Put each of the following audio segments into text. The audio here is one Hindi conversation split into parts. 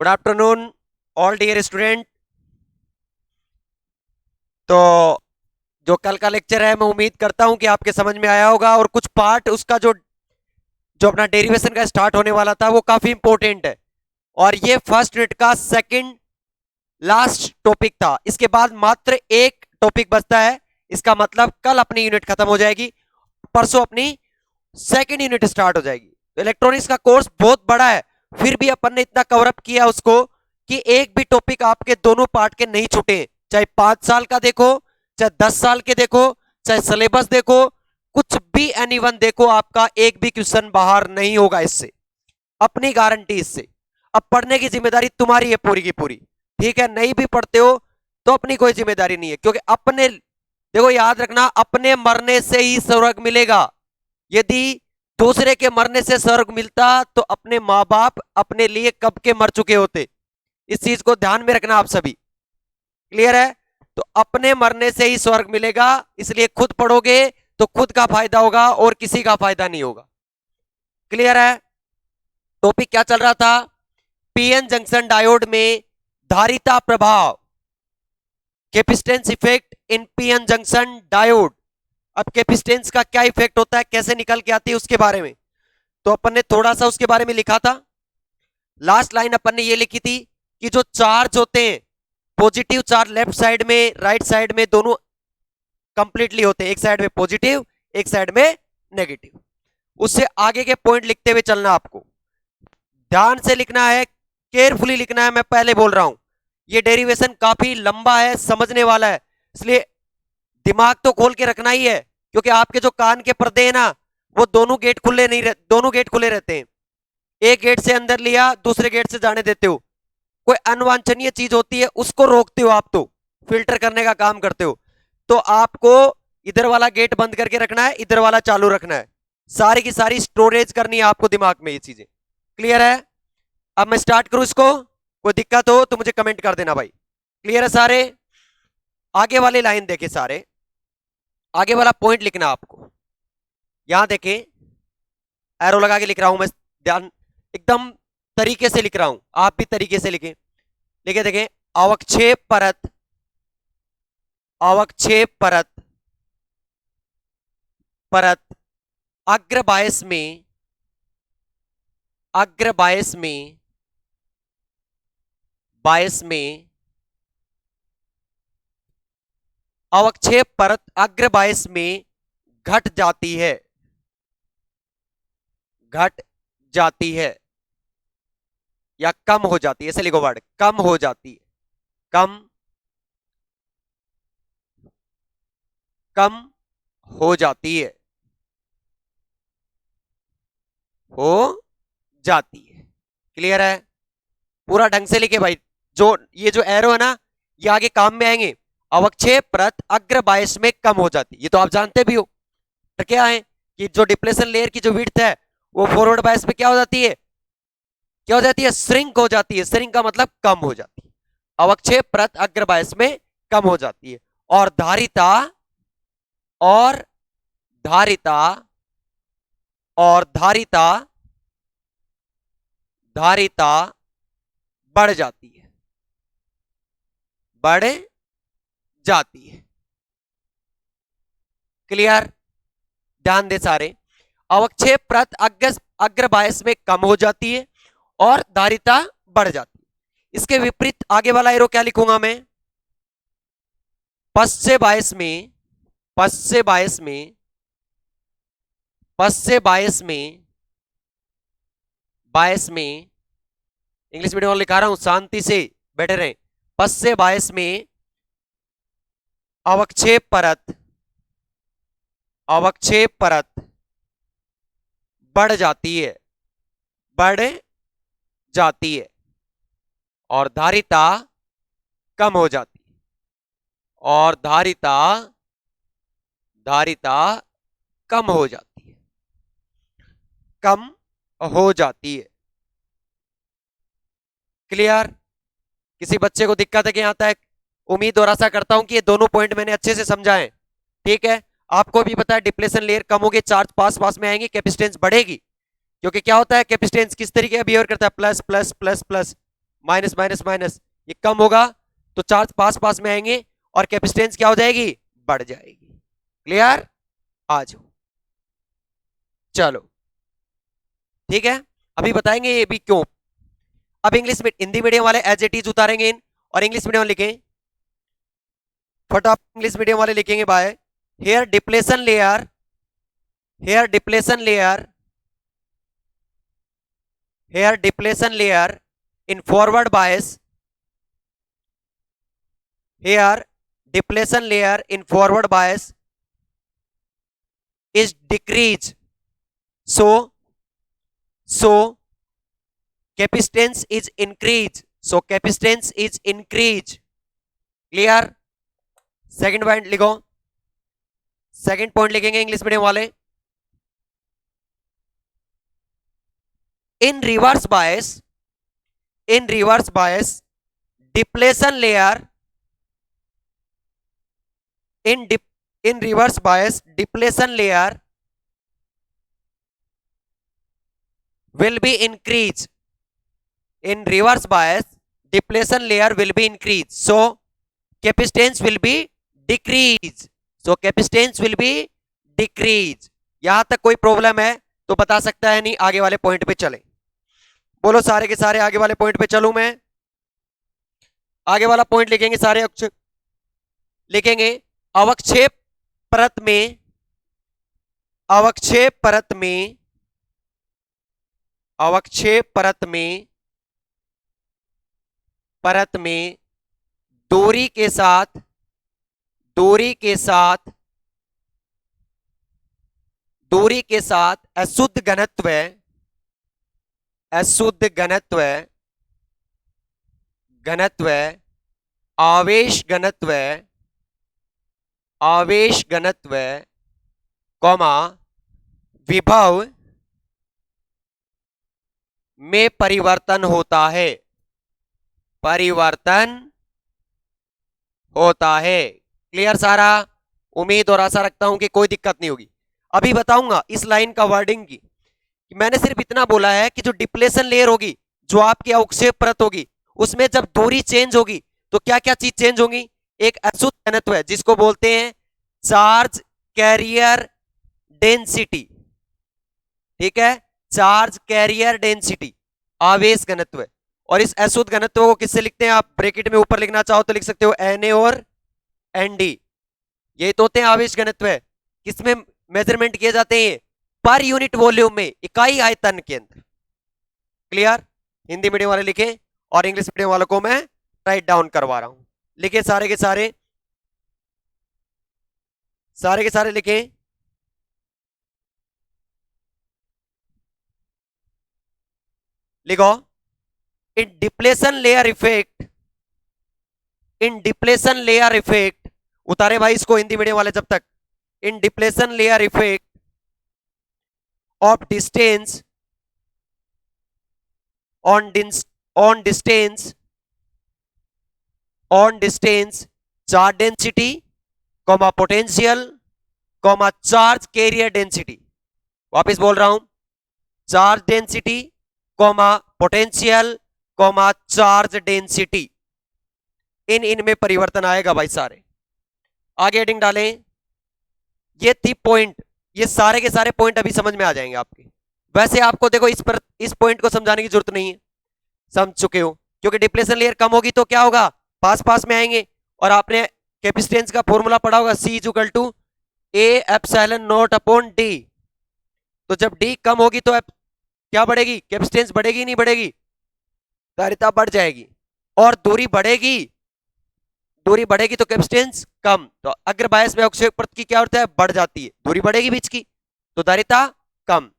Good afternoon all dear student. तो जो कल का लेक्चर है मैं उम्मीद करता हूं कि आपके समझ में आया होगा, और कुछ पार्ट उसका जो जो अपना डेरिवेशन का स्टार्ट होने वाला था वो काफी इंपॉर्टेंट है। और ये फर्स्ट यूनिट का सेकंड लास्ट टॉपिक था। इसके बाद मात्र एक टॉपिक बचता है। इसका मतलब कल अपनी यूनिट खत्म हो जाएगी, परसों अपनी सेकंड यूनिट स्टार्ट हो जाएगी। तो इलेक्ट्रॉनिक्स का कोर्स बहुत बड़ा है, फिर भी अपन ने इतना कवरअप किया उसको कि एक भी टॉपिक आपके दोनों पार्ट के नहीं छूटे। चाहे 5 साल का देखो, चाहे 10 साल के देखो, चाहे सिलेबस देखो, कुछ भी एनीवन देखो, आपका एक भी क्वेश्चन बाहर नहीं होगा इससे, अपनी गारंटी इससे। अब पढ़ने की जिम्मेदारी तुम्हारी है पूरी की पूरी, ठीक है। नहीं भी पढ़ते हो तो अपनी कोई जिम्मेदारी नहीं है, क्योंकि अपने देखो याद रखना, अपने मरने से ही स्वर्ग मिलेगा। यदि दूसरे के मरने से स्वर्ग मिलता तो अपने माँ बाप अपने लिए कब के मर चुके होते। इस चीज को ध्यान में रखना आप सभी, क्लियर है। तो अपने मरने से ही स्वर्ग मिलेगा, इसलिए खुद पढ़ोगे तो खुद का फायदा होगा और किसी का फायदा नहीं होगा, क्लियर है। टॉपिक क्या चल रहा था? पीएन जंक्शन डायोड में धारिता प्रभाव, capacitance effect in PN junction diode. अब कैपेसिटेंस का क्या इफेक्ट होता है, कैसे निकल के आती है, उसके बारे में तो अपन ने थोड़ा सा उसके बारे में लिखा था। लास्ट लाइन अपन ने ये लिखी थी कि जो चार्ज होते हैं, पॉजिटिव चार्ज लेफ्ट साइड में राइट साइड में दोनों कंप्लीटली होते हैं, एक साइड में पॉजिटिव एक साइड में नेगेटिव। उससे आगे के पॉइंट लिखते हुए चलना, आपको ध्यान से लिखना है, केयरफुली लिखना है। मैं पहले बोल रहा हूं ये डेरिवेशन काफी लंबा है, समझने वाला है, इसलिए दिमाग तो खोल के रखना ही है। क्योंकि आपके जो कान के पर्दे हैं ना, वो दोनों गेट खुले नहीं रहते, दोनों गेट खुले रहते हैं। एक गेट से अंदर लिया, दूसरे गेट से जाने देते हो, कोई अनवांछनीय चीज होती है उसको रोकते हो, आप तो फिल्टर करने का काम करते हो। तो आपको इधर वाला गेट बंद करके रखना है, इधर वाला चालू रखना है, सारी की सारी स्टोरेज करनी है आपको दिमाग में, ये चीजें क्लियर है। अब मैं स्टार्ट करूं इसको, कोई दिक्कत हो तो मुझे कमेंट कर देना भाई। क्लियर है सारे? आगे वाली लाइन देखे सारे, आगे वाला पॉइंट लिखना आपको। यहां देखें, एरो लगा के लिख रहा हूं मैं, ध्यान एकदम तरीके से लिख रहा हूं, आप भी तरीके से लिखें। लिखे देखें, अवक्षेप परत, अवक्षेप परत, परत अग्र बायस में, अग्र बायस में, बायस में, अवक्षेप परत अग्र बायस में घट जाती है, घट जाती है या कम हो जाती है, ऐसे लिखो वर्ड, कम हो जाती है, कम, कम हो जाती है, हो जाती है। क्लियर है? पूरा ढंग से लिखे भाई। जो ये जो एरो है ना, ये आगे काम में आएंगे। अवक्षेप परत अग्र बायस में कम हो जाती है, ये तो आप जानते भी हो। तो क्या है कि जो डिप्लेशन लेयर की जो विड्थ है वो फॉरवर्ड बायस में क्या हो जाती है, क्या हो जाती है, श्रिंक हो जाती है। श्रिंक का मतलब कम हो जाती है। अवक्षेप परत अग्र बायस में कम हो जाती है, और धारिता, और धारिता, और धारिता, धारिता बढ़ जाती है, बढ़ जाती है। क्लियर? ध्यान दे सारे। अवक्षेप परत अग्र बायस में कम हो जाती है और धारिता बढ़ जाती है। इसके विपरीत आगे वाला एरो क्या लिखूंगा मैं? पश्चे बायस में, पश्चे बायस में, पश्चे बायस में, बायस में, इंग्लिश मीडियम लिखा रहा हूं, शांति से बैठे रहे। पश्चे बायस में अवक्षेप परत, अवक्षेप परत बढ़ जाती है, बढ़ जाती है, और धारिता कम हो जाती है, और धारिता, धारिता कम हो जाती है, कम हो जाती है। क्लियर? किसी बच्चे को दिक्कत है कि यहां तक? उम्मीद और आशा करता हूं कि ये दोनों पॉइंट मैंने अच्छे से समझाए, ठीक है। आपको भी पता है डिप्लेशन लेयर कम होगी, चार्ज पास पास में आएंगे, कैपेसिटेंस बढ़ेगी। क्योंकि क्या होता है, कैपेसिटेंस किस तरीके का बिहेव करता है, plus plus plus plus, minus minus minus, ये कम होगा तो चार्ज पास पास में आएंगे और कैपेसिटेंस क्या हो जाएगी, बढ़ जाएगी। क्लियर, आ जाओ। चलो ठीक है, अभी बताएंगे ये भी क्यों। अब इंग्लिश में, हिंदी मीडियम वाले एज इट इज उतारेंगे इन, और इंग्लिश मीडियम लिखें फटाफट। इंग्लिश मीडियम वाले लिखेंगे by here depletion layer, here depletion layer, here depletion layer in forward bias, here depletion layer in forward bias is decrease, so capacitance is increase, so capacitance is increase। Clear, second point लिखो, सेकंड पॉइंट लिखेंगे इंग्लिश मीडियम वाले, in reverse bias, in reverse bias depletion layer, in reverse bias depletion layer will be increased, in reverse bias depletion layer will be increased, so capacitance will be decrease, so capacitance will be decrease। यहां तक कोई प्रॉब्लम है तो बता सकता है, नहीं आगे वाले पॉइंट पे चले। बोलो सारे के सारे आगे वाले पॉइंट पे चलूं मैं। आगे वाला पॉइंट लिखेंगे सारे, लिखेंगे अवक्षेप परत में, अवक्षेप परत में, अवक्षेप परत में, परत में दूरी के साथ, दूरी के साथ, दूरी के साथ अशुद्ध घनत्व, अशुद्ध घनत्व, घनत्व, आवेश घनत्व, आवेश घनत्व, कौमा विभव में परिवर्तन होता है, परिवर्तन होता है। क्लियर सारा, उम्मीद और आशा रखता हूं कि कोई दिक्कत नहीं होगी। अभी बताऊंगा इस लाइन का वर्डिंग की, कि मैंने सिर्फ इतना बोला है कि जो डिप्लेशन लेयर होगी, जो आपकी अवक्षेप परत होगी, उसमें जब दूरी चेंज होगी तो क्या क्या चीज चेंज होंगी। एक अशुद्ध घनत्व है जिसको बोलते हैं चार्ज कैरियर डेंसिटी, ठीक है, चार्ज कैरियर डेंसिटी, आवेश घनत्व। और इस अशुद्ध घनत्व को किससे लिखते हैं, आप ब्रैकेट में ऊपर लिखना चाहो तो लिख सकते हो Na और Nd, ये तो होते हैं आवेश घनत्व। किसमें मेजरमेंट किए जाते हैं, पर यूनिट वॉल्यूम में, इकाई आयतन के अंदर। क्लियर, हिंदी मीडियम वाले लिखें और इंग्लिश मीडियम वालों को मैं राइट डाउन करवा रहा हूं। लिखे सारे के सारे, सारे के सारे लिखें। लिखो, in depletion layer effect, in depletion layer effect, उतारे भाई इसको हिंदी मीडियम वाले जब तक। In depletion layer effect of distance on distance, on distance charge density, comma potential, comma charge carrier density. वापस बोल रहा हूं, charge density, comma potential, comma charge density, इनमें परिवर्तन आएगा भाई सारे। आगे हेडिंग डालें, ये थी पॉइंट, ये सारे के सारे पॉइंट अभी समझ में आ जाएंगे आपके। वैसे आपको देखो इस पॉइंट को समझाने की जरूरत नहीं है, समझ चुके हो, क्योंकि डिप्लेशन लेयर कम होगी तो क्या होगा, पास पास में आएंगे। और आपने कैपेसिटेंस का फॉर्मूला पढ़ा होगा, C = A epsilon not upon D। तो जब D कम होगी तो क्या बढ़ेगी, कैपेसिटेंस बढ़ेगी नहीं बढ़ेगी, धारिता बढ़ जाएगी। और दूरी बढ़ेगी, दूरी बढ़ेगी तो कैपेसिटेंस कम। तो अग्र बायस में अवक्षेप परत की क्या होता है, बढ़ जाती है, दूरी बढ़ेगी बीच की तो धारिता कम।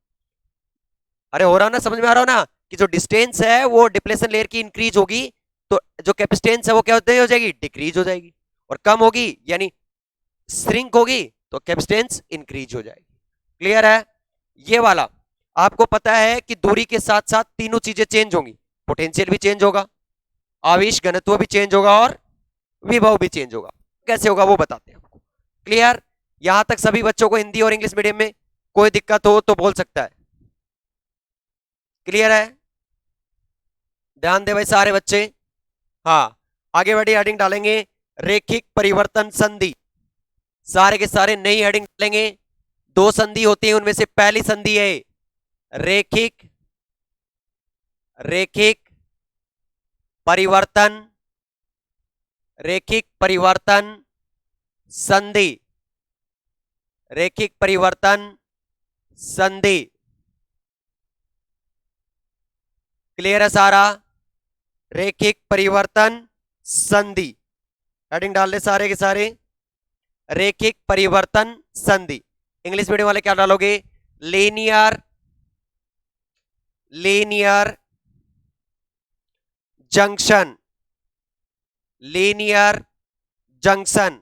अरे हो रहा ना, समझ में आ रहा हो ना, कि जो डिस्टेंस है वो डिप्लेशन लेयर की इंक्रीज होगी तो जो कैपेसिटेंस है वो क्या हो जाएगी, डिक्रीज हो जाएगी। और कम होगी यानी श्रिंक होगी तो कैपेसिटेंस इंक्रीज हो जाएगी। क्लियर है, ये वाला आपको पता है कि दूरी के साथ साथ तीनों चीजें चेंज होंगी, पोटेंशियल भी चेंज होगा, आवेश घनत्व भी चेंज होगा और विभव भी चेंज होगा। कैसे होगा वो बताते हैं आपको। क्लियर, यहां तक सभी बच्चों को हिंदी और इंग्लिश मीडियम में कोई दिक्कत हो तो बोल सकता है। क्लियर है, ध्यान दे भाई सारे बच्चे। हाँ, आगे बढ़ी हेडिंग डालेंगे रेखिक परिवर्तन संधि। सारे के सारे नई हेडिंग डालेंगे। दो संधि होती है, उनमें से पहली संधि है रेखिक रेखिक परिवर्तन रेखिक परिवर्तन संधि। रेखिक परिवर्तन संधि। क्लियर है सारा? रेखिक परिवर्तन संधि हेडिंग डाल दे सारे के सारे। रेखिक परिवर्तन संधि। इंग्लिश मीडियम वाले क्या डालोगे? Linear linear junction. Linear junction.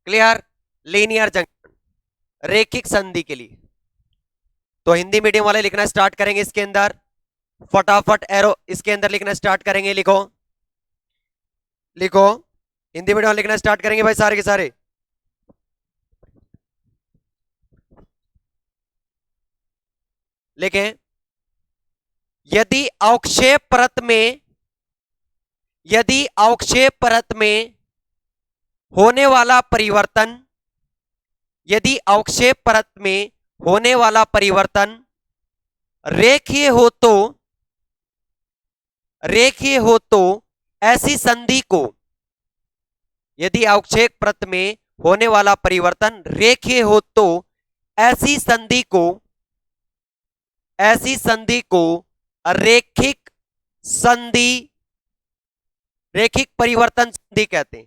Clear? Linear junction रेखिक संधि के लिए। तो हिंदी मीडियम वाले लिखना स्टार्ट करेंगे इसके अंदर, फटाफट एरो इसके अंदर लिखना स्टार्ट करेंगे। लिखो लिखो, हिंदी मीडियम लिखना स्टार्ट करेंगे भाई सारे के सारे। लिखें, यदि अवक्षेप परत में यदि अवक्षेप परत में होने वाला परिवर्तन यदि अवक्षेप परत में होने वाला परिवर्तन रेखीय हो तो ऐसी संधि को यदि अवक्षेप परत में होने वाला परिवर्तन रेखीय हो तो ऐसी संधि को रेखिक संधि रेखिक परिवर्तन संधि कहते हैं।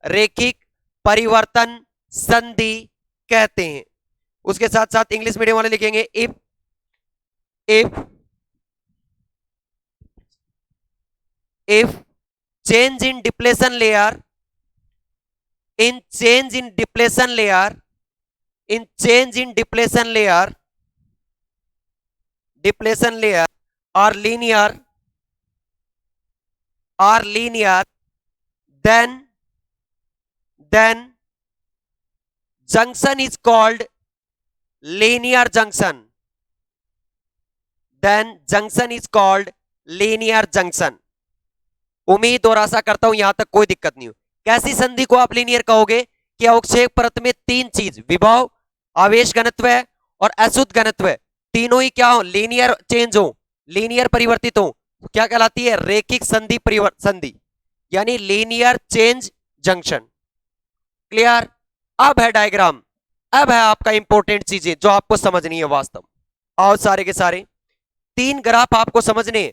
रेखिक परिवर्तन संधि कहते हैं। उसके साथ साथ इंग्लिश मीडियम वाले लिखेंगे if change in depletion layer in change in depletion layer are linear then junction is called linear junction. उम्मीद और आशा करता हूं यहां तक कोई दिक्कत नहीं हो। कैसी संधि को आप लीनियर कहोगे? कि अवक्षेप परत में तीन चीज, विभव, आवेश घनत्व और अशुद्ध घनत्व, तीनों ही क्या हो? लीनियर चेंज हो, लीनियर परिवर्तित हो, तो क्या कहलाती है? रेखिक संधि संधि, यानी लीनियर चेंज जंक्शन। क्लियर? अब है डायग्राम, अब है आपका इंपॉर्टेंट चीजें जो आपको समझनी है वास्तव। आओ सारे के सारे, तीन ग्राफ आपको समझने,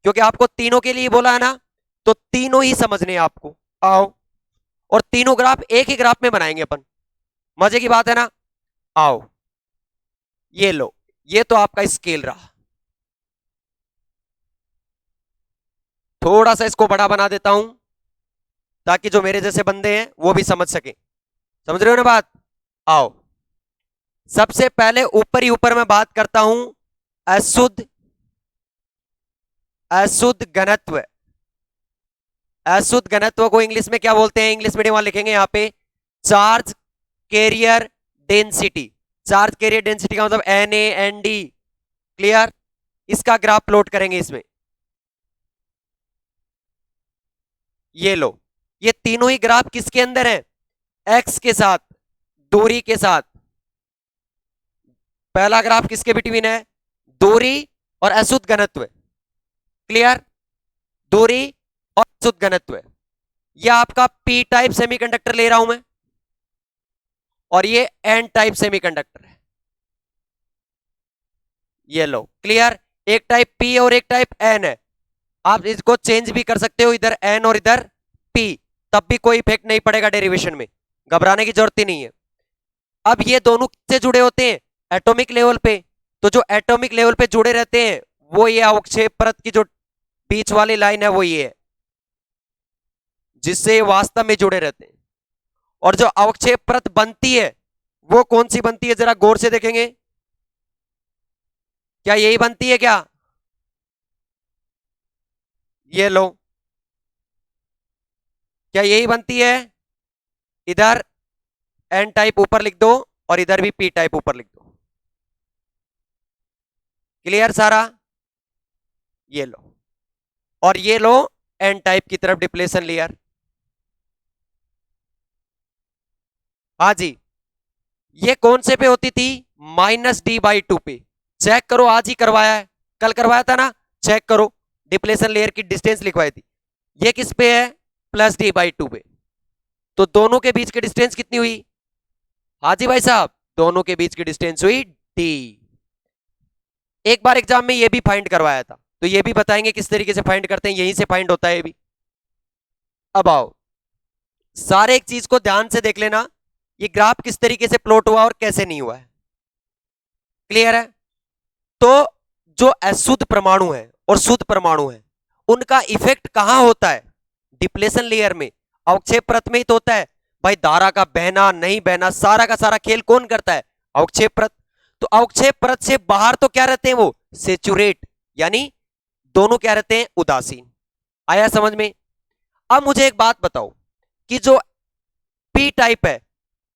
क्योंकि आपको तीनों के लिए बोला है ना, तो तीनों ही समझने आपको। आओ, और तीनों ग्राफ एक ही ग्राफ में बनाएंगे अपन, मजे की बात है ना। आओ, ये लो, ये तो आपका स्केल रहा। थोड़ा सा इसको बड़ा बना देता हूं ताकि जो मेरे जैसे बंदे हैं वो भी समझ सके। समझ रहे हो ना बात? आओ, सबसे पहले ऊपर ही ऊपर मैं बात करता हूं अशुद्ध घनत्व। अशुद्ध घनत्व को इंग्लिश में क्या बोलते हैं? इंग्लिश मीडियम वाले लिखेंगे यहां पे charge carrier density. Charge carrier density का मतलब NaND। क्लियर? इसका ग्राफ प्लॉट करेंगे इसमें। ये लो, ये तीनों ही ग्राफ किसके अंदर है? एक्स के साथ, दूरी के साथ। पहला ग्राफ किसके बिटवीन है? दूरी और अशुद्ध घनत्व। क्लियर? दूरी और अशुद्ध घनत्व। यह आपका पी टाइप सेमीकंडक्टर ले रहा हूं मैं, और ये एन टाइप सेमीकंडक्टर है। ये लो, क्लियर? एक टाइप पी और एक टाइप एन है। आप इसको चेंज भी कर सकते हो, इधर एन और इधर पी, तब भी कोई इफेक्ट नहीं पड़ेगा डेरिवेशन में, घबराने की जरूरत ही नहीं है। अब ये दोनों किससे जुड़े होते हैं? एटॉमिक लेवल पे। तो जो एटॉमिक लेवल पे जुड़े रहते हैं वो ये अवक्षेप परत की जो बीच वाली लाइन है वो ये है, जिससे वास्तव में जुड़े रहते हैं। और जो अवक्षेप परत बनती है वो कौन सी बनती है? जरा गौर से देखेंगे, क्या यही बनती है क्या? ये लो, क्या यही बनती है? इधर एन टाइप ऊपर लिख दो और इधर भी पी टाइप ऊपर लिख दो। क्लियर सारा? ये लो, और ये लो एन टाइप की तरफ डिप्लेशन लेयर। हाँ जी, ये कौन से पे होती थी? -d/2 पे। चेक करो, आज ही करवाया है, कल करवाया था ना, चेक करो, डिप्लेशन लेयर की डिस्टेंस लिखवाई थी। ये किस पे है? +d/2 पे। तो दोनों के बीच की डिस्टेंस कितनी हुई? हाँ जी भाई साहब, दोनों के बीच की डिस्टेंस हुई d। एक बार एग्जाम में ये भी फाइंड करवाया था, तो ये भी बताएंगे किस तरीके से फाइंड करते हैं, यहीं से फाइंड होता है ये भी। अब आओ, सारे एक चीज को ध्यान से देख लेना, ये ग्राफ किस तरीके से प्लॉट हुआ और कैसे नहीं हुआ है। क्लियर है? तो जो अशुद्ध परमाणु है और शुद्ध परमाणु है, उनका इफेक्ट कहां होता है? डिप्लेशन लेयर में, अवक्षेप परत में ही तो होता है भाई। धारा का बहना नहीं बहना, सारा का सारा खेल कौन करता है? अवक्षेप परत। तो अवक्षेप परत से बाहर तो क्या रहते हैं वो? सेचुरेट, यानी दोनों क्या रहते हैं? उदासीन। आया समझ में? अब मुझे एक बात बताओ कि जो पी टाइप है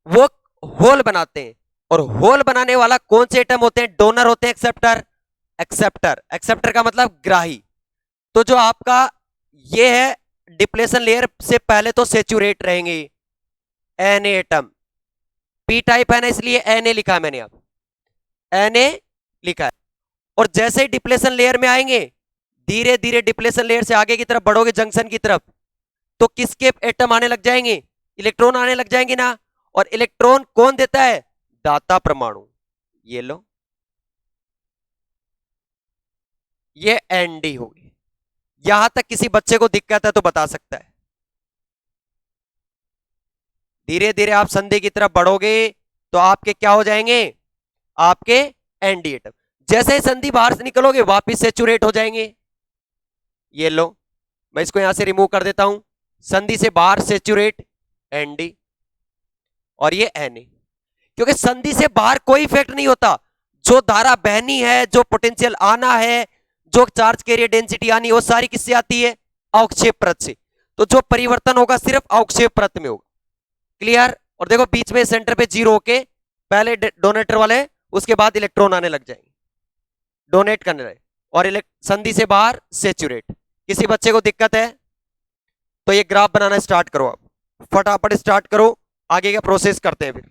वो होल बनाते हैं, और होल बनाने वाला कौन से एटम होते हैं? डोनर होते हैं, एक्सेप्टर। एक्सेप्टर, एक्सेप्टर का मतलब ग्राही। तो जो आपका ये है, डिप्लेशन लेयर से पहले तो सेचुरेट रहेंगे एन एटम। पी टाइप है ना, इसलिए एन लिखा है मैंने, अब एन लिखा है। और जैसे ही डिप्लेशन लेयर में आएंगे, धीरे धीरे डिप्लेशन लेयर से आगे की तरफ बढ़ोगे जंक्शन की तरफ, तो किसके एटम आने लग जाएंगे? इलेक्ट्रॉन आने लग जाएंगे ना। और इलेक्ट्रॉन कौन देता है? दाता परमाणु। ये लो, ये एनडी होगी। यहां तक किसी बच्चे को दिक्कत है तो बता सकता है। धीरे धीरे आप संधि की तरफ बढ़ोगे तो आपके क्या हो जाएंगे? आपके एनडी एटम। जैसे ही संधि बाहर से निकलोगे वापिस सेचुरेट हो जाएंगे। ये लो, मैं इसको यहां से रिमूव कर देता हूं। संधि से बाहर सेचुरेट, एनडी, और ये एन, क्योंकि संधि से बाहर कोई इफेक्ट नहीं होता। जो धारा बहनी है, जो पोटेंशियल आना है, जो चार्ज कैरियर डेंसिटी आनी है, वो सारी किससे आती है? अवक्षेप परत से। तो जो परिवर्तन होगा सिर्फ अवक्षेप परत में होगा। क्लियर? और देखो बीच में सेंटर पे जीरो होके पहले डोनेटर वाले, उसके बाद इलेक्ट्रॉन आने लग जाएंगे, डोनेट करने लगे, और संधि से बाहर सेचुरेट। किसी बच्चे को दिक्कत है तो ये ग्राफ बनाना स्टार्ट करो, अब फटाफट स्टार्ट करो, आगे का प्रोसेस करते हैं फिर।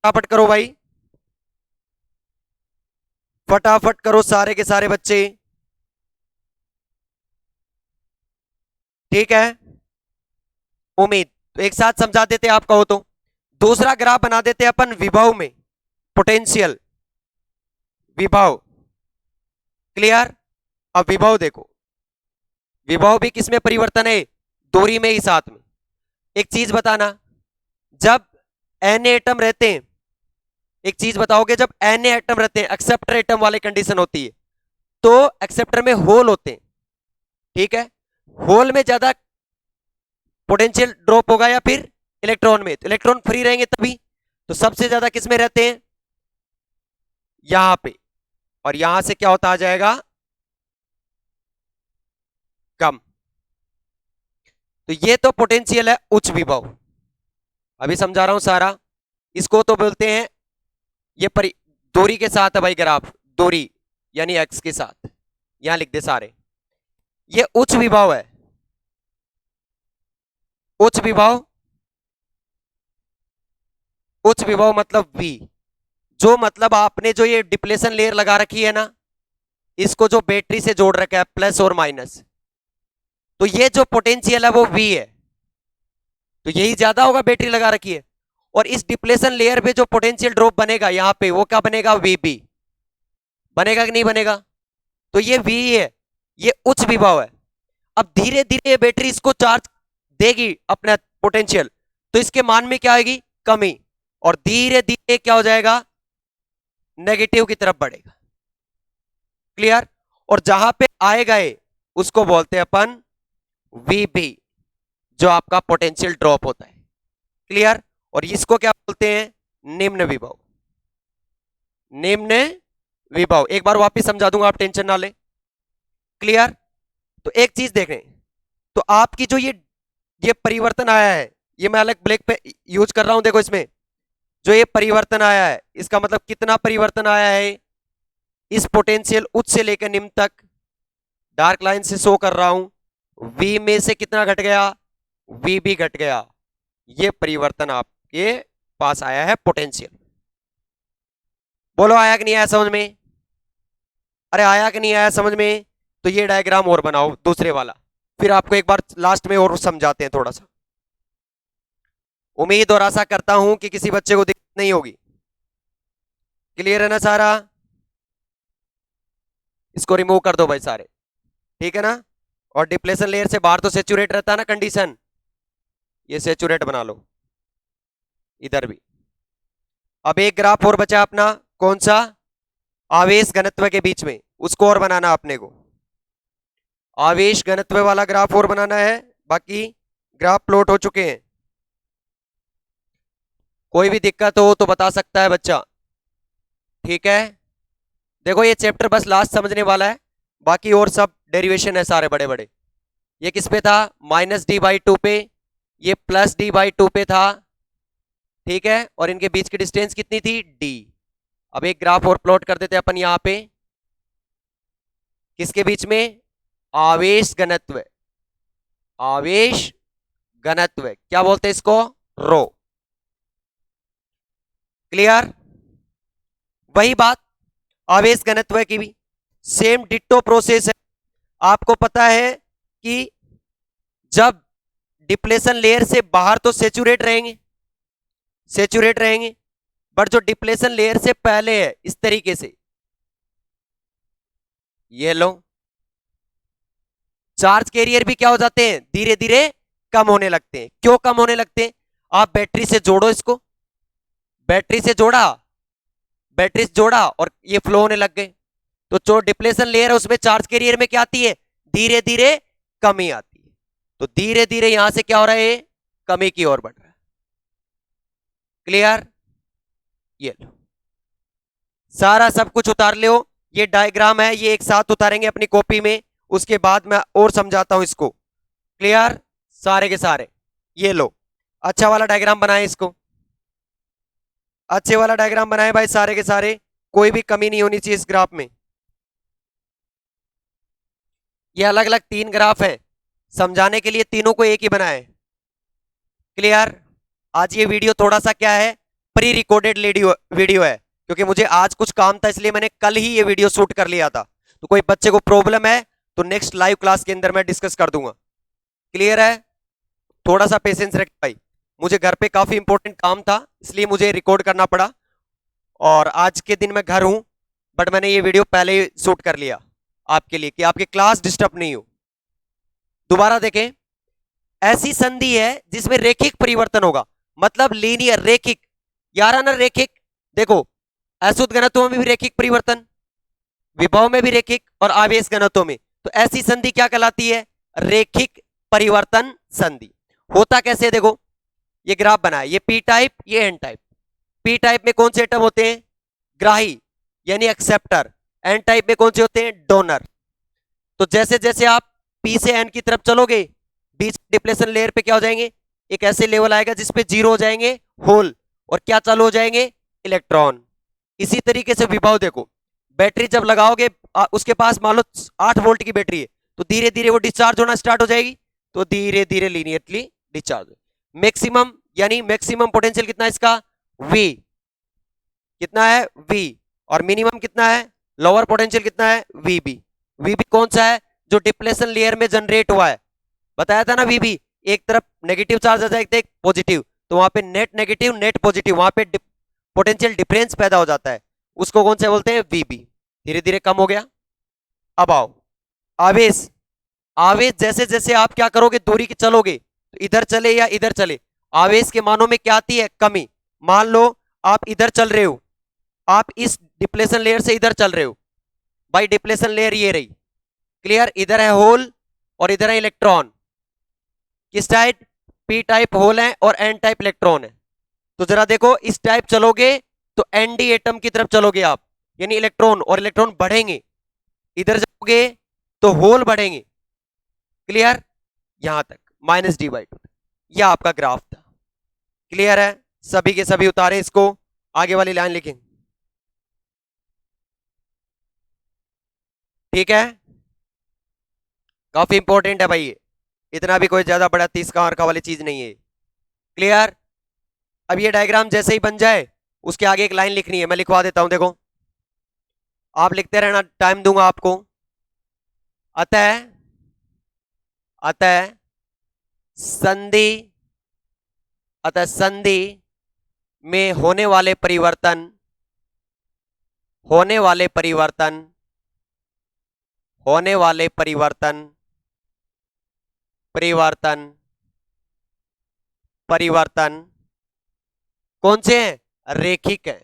फटाफट करो भाई, फटाफट करो सारे के सारे बच्चे। ठीक है, उम्मीद तो एक साथ समझा देते आप कहो तो। दूसरा ग्राफ बना देते अपन विभव में, पोटेंशियल विभव। क्लियर? अब विभव देखो, विभव भी किसमें परिवर्तन है? दूरी में ही साथ में। एक चीज बताना, जब एन एटम रहते हैं, एक चीज बताओगे, जब एन एटम रहते हैं, एक्सेप्टर एटम वाले कंडीशन होती है, तो एक्सेप्टर में होल होते हैं। ठीक है, होल में ज्यादा पोटेंशियल ड्रॉप होगा या फिर इलेक्ट्रॉन में? तो इलेक्ट्रॉन फ्री रहेंगे तभी। तो सबसे ज्यादा किस में रहते हैं? यहां पे। और यहां से क्या होता आ जाएगा? कम। तो ये तो पोटेंशियल है उच्च विभव। अभी समझा रहा हूं सारा। इसको तो बोलते हैं, ये दूरी के साथ है भाई ग्राफ, दूरी यानी एक्स के साथ, यहां लिख दे सारे। ये उच्च विभव है, उच्च विभव। उच्च विभव मतलब V। जो मतलब आपने जो ये डिप्लेशन लेयर लगा रखी है ना, इसको जो बैटरी से जोड़ रखा है प्लस और माइनस, तो ये जो पोटेंशियल है वो V है। तो यही ज्यादा होगा, बैटरी लगा रखी है। और इस डिप्लेशन लेयर पे जो पोटेंशियल ड्रॉप बनेगा यहां पे, वो क्या बनेगा? VB बनेगा कि नहीं बनेगा? तो ये V है, ये उच्च विभव है। अब धीरे धीरे बैटरी इसको चार्ज देगी अपना पोटेंशियल, तो इसके मान में क्या आएगी? कमी। और धीरे धीरे क्या हो जाएगा? नेगेटिव की तरफ बढ़ेगा। क्लियर? और जहां पे आएगा ये, उसको बोलते हैं अपन VB, जो आपका पोटेंशियल ड्रॉप होता है। क्लियर? और इसको क्या बोलते हैं? निम्न विभव। निम्न विभव एक बार वापिस समझा दूंगा, आप टेंशन ना ले। क्लियर? तो एक चीज देखें, तो आपकी जो ये परिवर्तन आया है, ये मैं अलग ब्लैक पे यूज कर रहा हूं, देखो इसमें जो ये परिवर्तन आया है, इसका मतलब कितना परिवर्तन आया है? इस पोटेंशियल उच्च से लेकर निम्न तक डार्क लाइन से शो कर रहा हूं। V में से कितना घट गया, V भी घट गया। ये परिवर्तन आपके पास आया है पोटेंशियल। बोलो आया कि नहीं आया समझ में? अरे आया कि नहीं आया समझ में? तो ये डायग्राम और बनाओ दूसरे वाला, फिर आपको एक बार लास्ट में और समझाते हैं थोड़ा सा। उम्मीद और आशा करता हूं कि किसी बच्चे को दिक्कत नहीं होगी। क्लियर है ना सारा? इसको रिमूव कर दो भाई सारे, ठीक है ना? और डिप्लेशन लेयर से बाहर तो सेचुरेट रहता है ना कंडीशन, ये सेचुरेट बना लो इधर भी। अब एक ग्राफ और बचा अपना, कौन सा? आवेश घनत्व के बीच में, उसको और बनाना आपने को। आवेश घनत्व वाला ग्राफ और बनाना है, बाकी ग्राफ प्लॉट हो चुके हैं। कोई भी दिक्कत हो तो बता सकता है बच्चा, ठीक है? देखो ये चैप्टर बस लास्ट समझने वाला है, बाकी और सब डेरिवेशन है सारे बड़े बड़े। ये किस पे था? -d/2 पे, ये +d/2 पे था, ठीक है? और इनके बीच की डिस्टेंस कितनी थी? d। अब एक ग्राफ और प्लॉट कर देते अपन यहां पे, किसके बीच में? आवेश घनत्व। आवेश घनत्व क्या बोलते हैं इसको? रो। क्लियर? वही बात आवेश घनत्व की भी सेम डिट्टो प्रोसेस है। आपको पता है कि जब डिप्लेशन लेयर से बाहर तो सेचुरेट रहेंगे, सेचुरेट रहेंगे, बट जो डिप्लेशन लेयर से पहले है इस तरीके से, ये लो, चार्ज कैरियर भी क्या हो जाते हैं? धीरे धीरे कम होने लगते हैं। क्यों कम होने लगते हैं? आप बैटरी से जोड़ो इसको, बैटरी से जोड़ा, बैटरी से जोड़ा और ये फ्लो होने लग गए, तो जो डिप्लेशन लेयर है उसमें चार्ज कैरियर में क्या आती है? धीरे धीरे कमी आती है। तो धीरे धीरे यहां से क्या हो रहा है? कमी की ओर बढ़ रहा है। क्लियर? ये लो, सारा सब कुछ उतार लो। ये डायग्राम है, ये एक साथ उतारेंगे अपनी कॉपी में, उसके बाद मैं और समझाता हूं इसको। क्लियर? सारे के सारे ये लो, अच्छा वाला डायग्राम बनाए इसको, अच्छे वाला डायग्राम बनाए भाई सारे के सारे, कोई भी कमी नहीं होनी चाहिए इस ग्राफ में। ये अलग अलग 3 ग्राफ हैं, समझाने के लिए तीनों को एक ही बनाए। क्लियर? आज ये वीडियो थोड़ा सा क्या है, प्री रिकॉर्डेड वीडियो है, क्योंकि मुझे आज कुछ काम था इसलिए मैंने कल ही ये वीडियो शूट कर लिया था। तो कोई बच्चे को प्रॉब्लम है तो नेक्स्ट लाइव क्लास के अंदर मैं डिस्कस कर दूंगा। क्लियर है? थोड़ा सा पेशेंस रख भाई, मुझे घर पे काफी इंपॉर्टेंट काम था इसलिए मुझे रिकॉर्ड करना पड़ा, और आज के दिन मैं घर हूं, बट मैंने ये वीडियो पहले ही शूट कर लिया आपके लिए कि आपकी क्लास डिस्टर्ब नहीं हो। दोबारा देखें, ऐसी संधि है जिसमें रेखिक परिवर्तन होगा, मतलब लीनियर, रेखिक, यार ना रेखिक। देखो अशुद्ध घनत्व में भी रेखिक परिवर्तन, विभव में भी रेखिक, और आवेश घनत्व में, तो ऐसी संधि क्या कहलाती है? रेखिक परिवर्तन संधि। होता कैसे? देखो ये ग्राफ बना है, ये पी टाइप, ये एन टाइप। पी टाइप में कौन से एटम होते हैं? ग्राही यानी एक्सेप्टर। एन टाइप में कौन से होते हैं? डोनर। तो जैसे जैसे आप पी से एन की तरफ चलोगे, बीच डिप्लेशन लेयर पे क्या हो जाएंगे? एक ऐसे लेवल आएगा जिसपे 0 हो जाएंगे होल, और क्या चालू हो जाएंगे? इलेक्ट्रॉन। इसी तरीके से विभव देखो, बैटरी जब लगाओगे उसके पास मान लो 8 वोल्ट की बैटरी है, तो धीरे धीरे वो डिस्चार्ज होना स्टार्ट हो जाएगी, तो धीरे धीरे लीनियरली डिस्चार्ज। मैक्सिमम यानी मैक्सिमम पोटेंशियल कितना है इसका? V। कितना है? V। और मिनिमम कितना है? लोअर पोटेंशियल कितना है? VB। VB कौन सा है? जो डिप्लेशन लेयर में जनरेट हुआ है, बताया था ना VB, एक तरफ नेगेटिव चार्ज आ जाएगा, एक पॉजिटिव, तो वहां पे नेट नेगेटिव नेट पॉजिटिव, वहां पे पोटेंशियल डिफरेंस पैदा हो जाता है, उसको कौन से बोलते हैं? VB। धीरे धीरे कम हो गया। अब आओ आवेश। आवेश जैसे जैसे आप क्या करोगे, दूरी की चलोगे, तो इधर चले या इधर चले, आवेश के मानों में क्या आती है? कमी। मान लो आप इधर चल रहे हो, आप इस डिप्लेशन लेयर से इधर चल रहे हो, भाई डिप्लेशन लेयर ये रही। क्लियर? इधर है होल और इधर है इलेक्ट्रॉन। किस टाइप? पी टाइप होल है और एन टाइप इलेक्ट्रॉन है। तो जरा देखो, इस टाइप चलोगे तो एनडी एटम की तरफ चलोगे आप, यानी इलेक्ट्रॉन, और इलेक्ट्रॉन बढ़ेंगे। इधर जाओगे तो होल बढ़ेंगे। क्लियर? यहां तक -d/2, यह आपका ग्राफ था। क्लियर है? सभी के सभी उतारे इसको, आगे वाली लाइन लिखें। ठीक है, काफी इंपॉर्टेंट है भाई ये, इतना भी कोई ज्यादा बड़ा 30 का मार्का वाली चीज नहीं है। क्लियर। अब ये डायग्राम जैसे ही बन जाए उसके आगे एक लाइन लिखनी है, मैं लिखवा देता हूं, देखो आप लिखते रहना, टाइम दूंगा आपको। अतः अतः संधि अतः संधि में होने वाले परिवर्तन होने वाले परिवर्तन होने वाले परिवर्तन परिवर्तन परिवर्तन कौन से हैं? रेखिक है,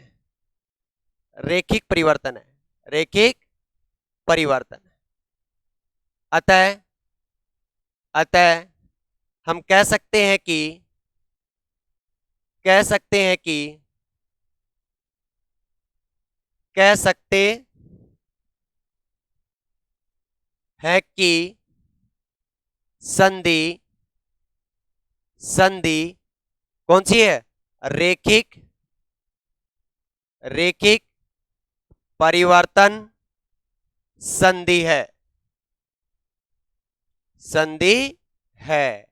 रेखिक परिवर्तन है, रेखिक परिवर्तन। अतः अतः हम कह सकते हैं कि कह सकते हैं कि कह सकते हैं कि संधि संधि कौन सी है? रेखिक रेखिक परिवर्तन संधि है, संधि है।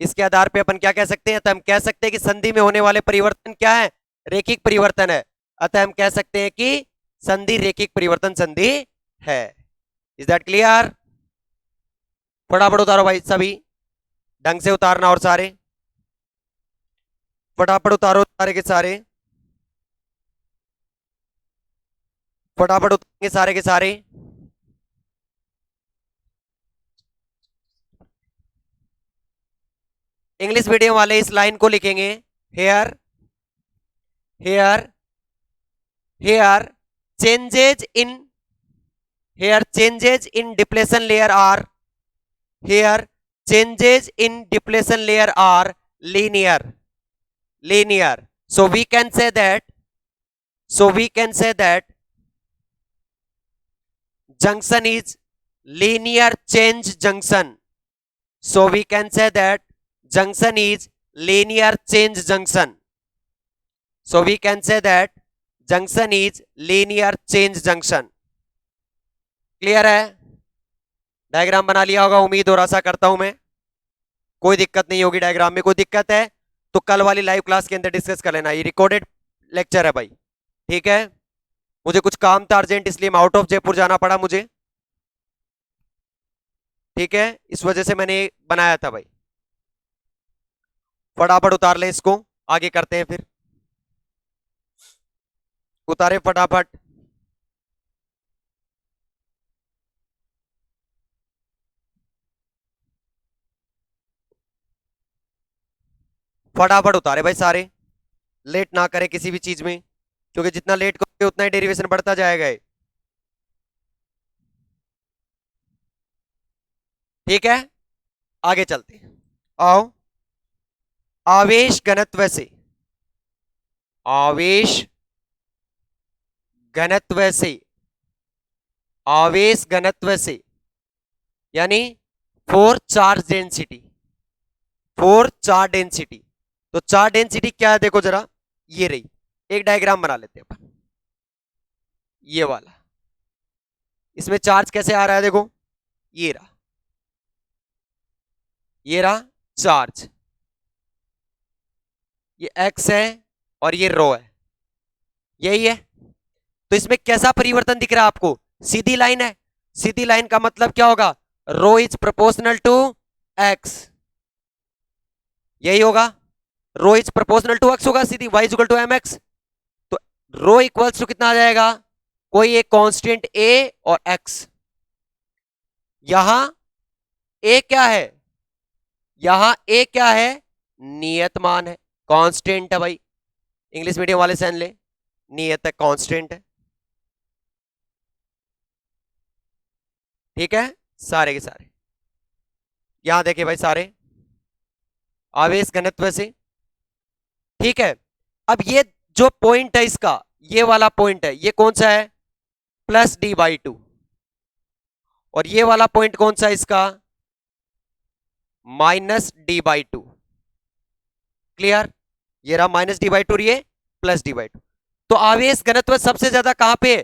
इसके आधार पे अपन क्या कह सकते हैं? तो हम कह सकते हैं कि संधि में होने वाले परिवर्तन क्या है? रेखिक परिवर्तन है। अतः हम कह सकते हैं कि संधि रेखिक परिवर्तन संधि है। Is that clear? फटाफट उतारो भाई, सभी ढंग से उतारना, और सारे फटाफट उतारो, सारे के सारे फटाफट उतारेंगे, सारे के सारे। इंग्लिश मीडियम वाले इस लाइन को लिखेंगे, here here here changes in here changes in depletion layer are here changes in depletion layer are linear. So we can say that junction is linear change junction. So we can say that junction is linear change junction. So we can say that junction is linear change junction. Clear है? डायग्राम बना लिया होगा उम्मीद और आशा करता हूं मैं, कोई दिक्कत नहीं होगी। डायग्राम में कोई दिक्कत है तो कल वाली लाइव क्लास के अंदर डिस्कस कर लेना, ये रिकॉर्डेड लेक्चर है भाई। ठीक है, मुझे कुछ काम था अर्जेंट, इसलिए मैं आउट ऑफ जयपुर जाना पड़ा मुझे। ठीक है, इस वजह से मैंने बनाया था भाई। फटाफट उतार ले इसको, आगे करते हैं फिर। उतारे फटाफट। फटाफट उतारे भाई सारे, लेट ना करे किसी भी चीज में, क्योंकि जितना लेट करोगे उतना ही डेरिवेशन बढ़ता जाएगा। ठीक है, आगे चलते हैं। आओ, आवेश घनत्व से आवेश घनत्व से आवेश घनत्व से यानी फोर चार्ज डेंसिटी तो चार्ज डेंसिटी क्या है देखो जरा, ये रही। एक डायग्राम बना लेते हैं अपन, ये वाला। इसमें चार्ज कैसे आ रहा है देखो, ये रहा चार्ज, ये एक्स है और ये रो है, यही है। तो इसमें कैसा परिवर्तन दिख रहा है आपको? सीधी लाइन है, सीधी लाइन का मतलब क्या होगा? Rho is proportional to x, यही होगा। Rho is proportional to x होगा, सीधी y equal to m x. तो रो इक्वल्स टू कितना आ जाएगा? कोई एक कांस्टेंट ए और एक्स। यहां ए क्या है? यहां ए क्या है? नियत मान है, कांस्टेंट है भाई। इंग्लिश मीडियम वाले सहन ले, नियत है, कांस्टेंट है। ठीक है, सारे के सारे यहां देखे भाई, सारे आवेश घनत्व से। ठीक है, अब ये जो पॉइंट है इसका, ये वाला पॉइंट है, ये कौन सा है? Plus D by two. और ये वाला पॉइंट कौन सा है इसका? Minus D by two. Clear? ये रहा माइनस डी बाई टू, ये प्लस डी बाई टू। तो आवेश घनत्व सबसे ज्यादा कहां पे?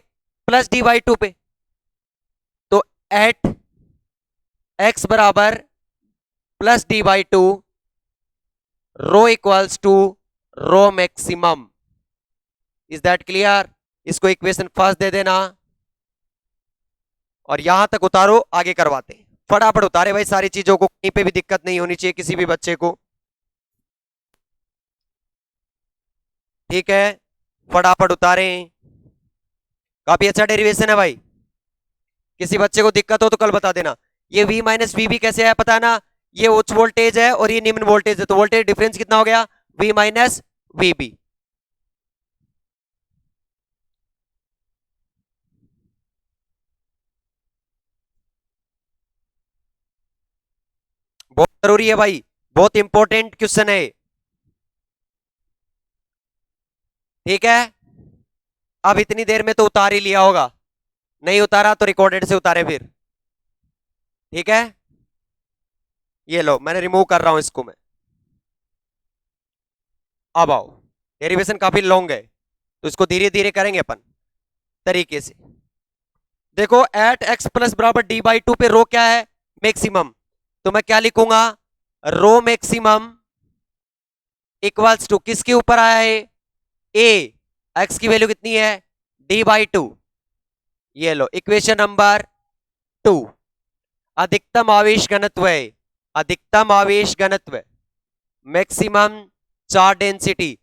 प्लस डी बाई टू पे। एट एक्स बराबर plus D by two rho equals to rho maximum. Is that clear? इसको इक्वेशन फर्स्ट दे देना और यहां तक उतारो, आगे करवाते हैं। फटाफट उतारे भाई सारी चीजों को, कहीं पे भी दिक्कत नहीं होनी चाहिए किसी भी बच्चे को। ठीक है, फटाफट उतारे। काफी अच्छा डेरिवेशन है भाई, किसी बच्चे को दिक्कत हो तो कल बता देना। ये V माइनस वी कैसे आया पता है ना? ये उच्च वोल्टेज है और ये निम्न वोल्टेज है, तो वोल्टेज डिफरेंस कितना हो गया? V minus V. बहुत जरूरी है भाई, बहुत इंपॉर्टेंट क्वेश्चन है। ठीक है, अब इतनी देर में तो उतार ही लिया होगा, नहीं उतारा तो रिकॉर्डेड से उतारे फिर। ठीक है, ये लो मैंने रिमूव कर रहा हूं इसको मैं। अब आओ, डेरिवेशन काफी लॉन्ग है तो इसको धीरे धीरे करेंगे अपन तरीके से। देखो एट एक्स प्लस बराबर डी बाई टू पे रो क्या है? मैक्सिमम। तो मैं क्या लिखूंगा? रो मैक्सिमम इक्वल्स टू किसके ऊपर आया है? ए। एक्स की वैल्यू कितनी है? D by two. ये लो इक्वेशन नंबर 2। अधिकतम आवेश घनत्व है, अधिकतम आवेश घनत्व, मैक्सिमम चार्ज डेंसिटी,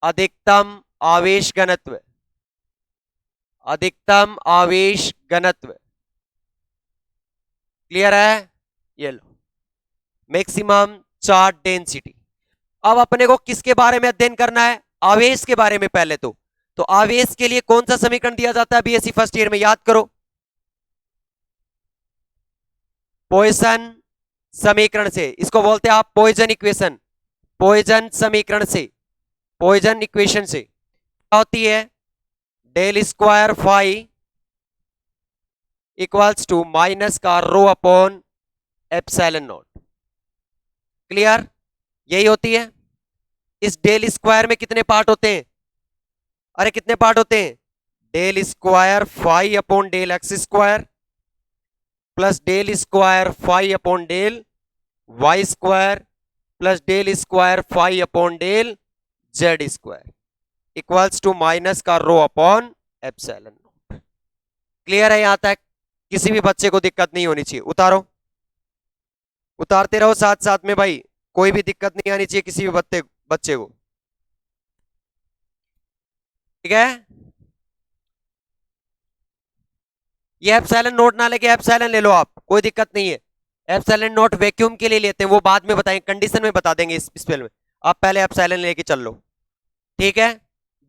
अधिकतम आवेश घनत्व, अधिकतम आवेश घनत्व। क्लियर है? ये लो मैक्सिमम चार्ज डेंसिटी। अब अपने को किसके बारे में अध्ययन करना है? आवेश के बारे में पहले तो आवेश के लिए कौन सा समीकरण दिया जाता है बीएससी फर्स्ट ईयर में? याद करो, पॉइसन समीकरण से। इसको बोलते हैं आप पॉइजन इक्वेशन, पॉइजन समीकरण से, पॉइजन इक्वेशन से क्या होती है? Del square phi equals to minus का rho upon epsilon naught. Clear? यही होती है। इस डेल स्क्वायर में कितने पार्ट होते हैं? अरे कितने पार्ट होते हैं? Del square phi upon del x square plus del square phi upon del y square plus del square phi upon del z square equals to minus का rho upon epsilon naught. Clear है? यहां तक किसी भी बच्चे को दिक्कत नहीं होनी चाहिए। उतारो, उतारते रहो साथ साथ में भाई, कोई भी दिक्कत नहीं आनी चाहिए किसी भी बच्चे को। ठीक है, ये एप्सिलॉन नोट ना लेके एप्सिलॉन ले लो आप, कोई दिक्कत नहीं है। एप्सिलॉन नोट वैक्यूम के लिए लेते हैं, वो बाद में बताएंगे, कंडीशन में बता देंगे इस स्पेल में। आप पहले एप्सिलॉन लेके चल लो। ठीक है,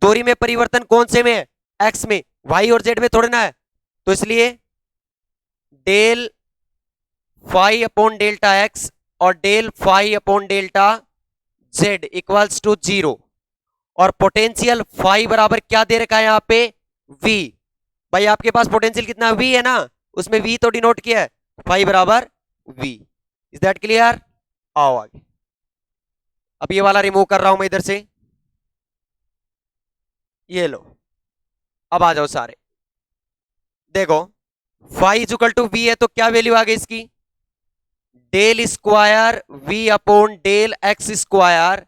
दूरी में परिवर्तन कौन से में है? एक्स में, वाई और जेड में थोड़े ना है, तो इसलिए del phi upon delta x और del phi upon delta z equals to 0। और पोटेंशियल फाई बराबर क्या दे रखा है यहां पे? वी। भाई आपके पास पोटेंशियल कितना वी है ना, उसमें वी तो डिनोट किया है, फाई बराबर वी। Is that clear? आओ आगे। अब ये वाला रिमूव कर रहा हूं मैं इधर से, ये लो। अब आ जाओ सारे, देखो फाई इक्वल टू वी है तो क्या वैल्यू आ गई इसकी? Del square V upon del x square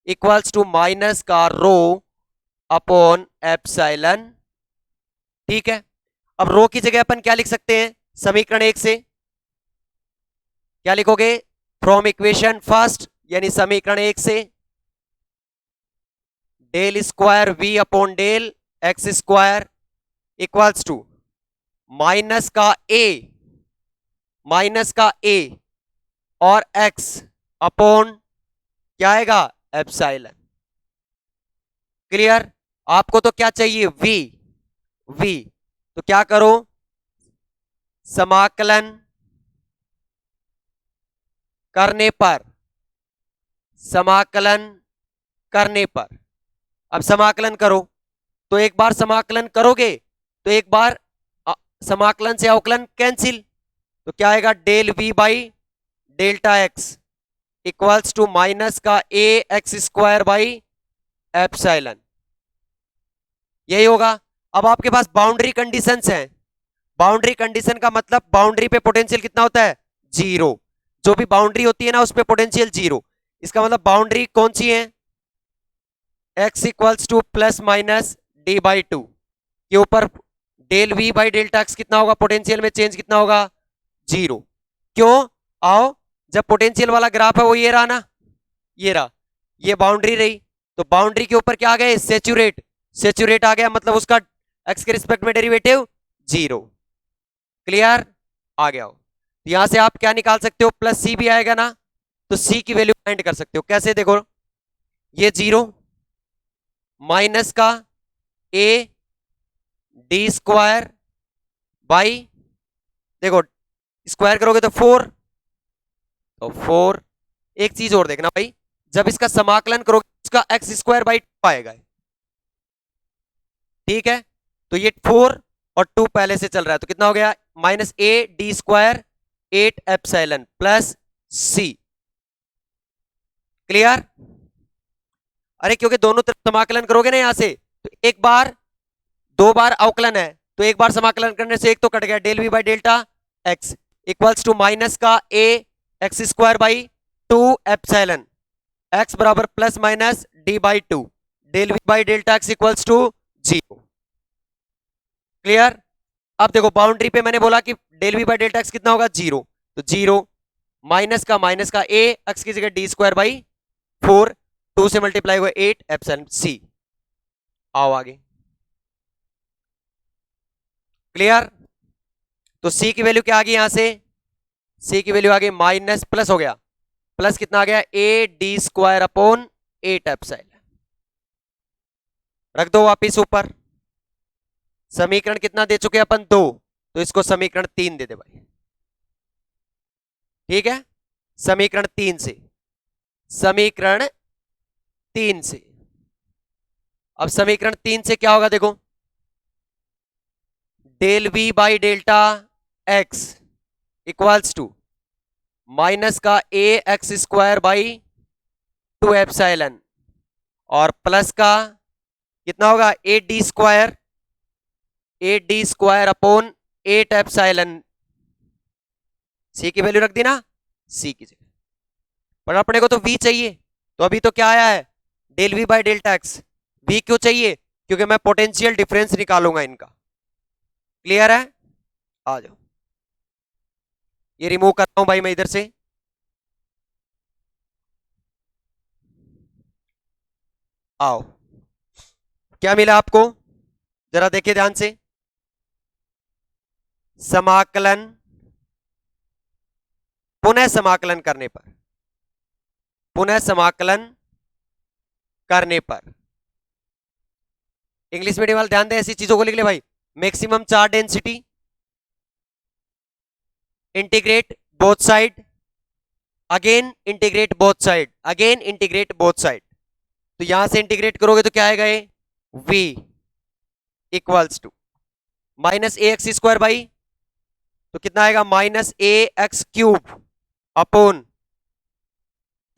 equals to minus का रो अपॉन एप्सिलॉन। ठीक है, अब रो की जगह अपन क्या लिख सकते हैं? समीकरण 1 से क्या लिखोगे? फ्रॉम इक्वेशन फर्स्ट, यानी समीकरण 1 से del square V upon del x square equals to minus का ए और एक्स अपॉन क्या आएगा? एप्सिलॉन। क्लियर? आपको तो क्या चाहिए? वी। तो क्या करो? समाकलन करने पर, समाकलन करने पर, अब समाकलन करो तो एक बार समाकलन करोगे तो एक बार समाकलन से अवकलन कैंसिल, तो क्या आएगा? Del we by delta x equals to minus का ए एक्स स्क्वायर बाई एप्सिलॉन। यही होगा। अब आपके पास बाउंड्री कंडीशंस हैं, बाउंड्री कंडीशन का मतलब बाउंड्री पे पोटेंशियल कितना होता है? जीरो। जो भी बाउंड्री होती है ना उस पे पोटेंशियल जीरो। इसका मतलब बाउंड्री कौन सी है? x equals to plus minus D by two के ऊपर del we by delta x कितना होगा? पोटेंशियल में चेंज कितना होगा? जीरो। क्यों? आओ, जब पोटेंशियल वाला ग्राफ है वो ये रहा ना, ये रहा, ये बाउंड्री रही, तो बाउंड्री के ऊपर क्या आ गए? सेचुरेट। सेचुरेट आ गया मतलब उसका एक्स के रिस्पेक्ट में डेरिवेटिव जीरो। क्लियर? आ गया हो। यहां से आप क्या निकाल सकते हो? प्लस सी भी आएगा ना, तो सी की वैल्यू फाइंड कर सकते हो। कैसे? देखो, ये जीरो माइनस का ए डी स्क्वायर बाई, देखो स्क्वायर करोगे तो फोर, तो फोर। एक चीज और देखना भाई, जब इसका समाकलन करोगे उसका एक्स स्क्वायर बाई टू आएगा। ठीक है, तो ये फोर और टू पहले से चल रहा है, तो कितना हो गया? Minus A D square 8 epsilon plus C. Clear? अरे क्योंकि दोनों तरफ समाकलन करोगे ना यहां से, तो एक बार, दो बार अवकलन है, तो एक बार समाकलन करने से एक तो कट गया, del we by delta x equals to minus का ए x square by two epsilon x बराबर plus minus D by two del we by delta x equals to zero. Clear? अब देखो बाउंड्री पे मैंने बोला कि del we by delta x कितना होगा? जीरो। तो जीरो माइनस का ए एक्स की जगह D square by four, two से मल्टीप्लाई हुआ 8 एप्सिलॉन सी। आओ आगे। क्लियर? तो सी की वैल्यू क्या आ गई यहां से? सी की वैल्यू आ गई माइनस, प्लस हो गया, प्लस कितना आ गया? ए डी स्क्वायर अपॉन 8 एप्सिलॉन। रख दो वापिस ऊपर। समीकरण कितना दे चुके अपन? दो, तो इसको समीकरण तीन दे दे भाई। ठीक है, समीकरण तीन से, समीकरण तीन से। अब समीकरण तीन से क्या होगा? देखो, del we by delta x equals to minus का ए x square by two epsilon और प्लस का कितना होगा? A D square upon 8 epsilon. C की वैल्यू रख दी ना, सी की जगह, पर अपने को तो वी चाहिए, तो अभी तो क्या आया है? Del we by delta X. V क्यों चाहिए? क्योंकि मैं पोटेंशियल डिफरेंस निकालूंगा इनका। क्लियर है? आ जाओ, ये रिमूव कर रहा हूं भाई मैं इधर से। आओ, क्या मिला आपको? जरा देखिए ध्यान से। समाकलन, पुनः समाकलन करने पर, पुनः समाकलन करने पर, इंग्लिश मीडियम वाले ध्यान दें, ऐसी चीजों को लिख ले भाई। Maximum charge density, integrate both side, again integrate both side, again integrate both side. तो यहां से इंटीग्रेट करोगे तो क्या आएगा? ये v equals to minus A x square by, तो कितना आएगा? Minus A X cube upon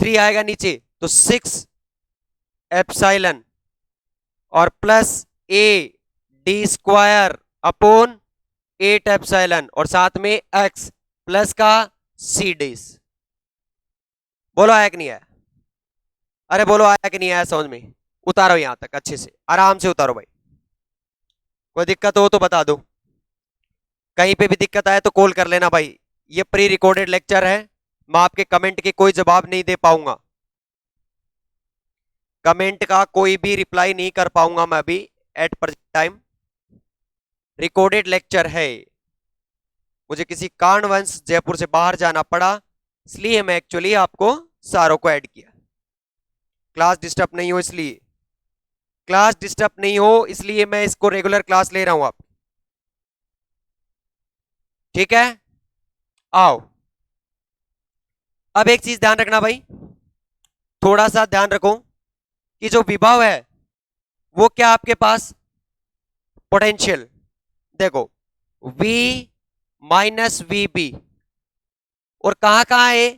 3 आएगा नीचे, तो 6 एप्सिलॉन और plus A D square upon 8 epsilon और साथ में एक्स प्लस का सी डेस। बोलो आया कि नहीं आया? अरे बोलो आया कि नहीं आया समझ में? उतारो यहां तक अच्छे से, आराम से उतारो भाई। कोई दिक्कत हो तो बता दो, कहीं पे भी दिक्कत आए तो कॉल कर लेना भाई। ये प्री रिकॉर्डेड लेक्चर है, मैं आपके कमेंट के कोई जवाब नहीं दे पाऊंगा, कमेंट का कोई भी रिप्लाई नहीं कर पाऊंगा मैं अभी at present time. Recorded lecture है, मुझे किसी कारणवश जयपुर से बाहर जाना पड़ा, इसलिए मैं एक्चुअली आपको सारों को ऐड किया। क्लास डिस्टर्ब नहीं हो इसलिए, क्लास डिस्टर्ब नहीं हो इसलिए मैं इसको रेगुलर क्लास ले रहा हूं आप। ठीक है? आओ, अब एक चीज ध्यान रखना भाई, थोड़ा सा ध्यान रखो कि जो विभव है वो क्या आपके पास? पोटेंशियल। देखो V माइनस वी बी, और कहां कहां है?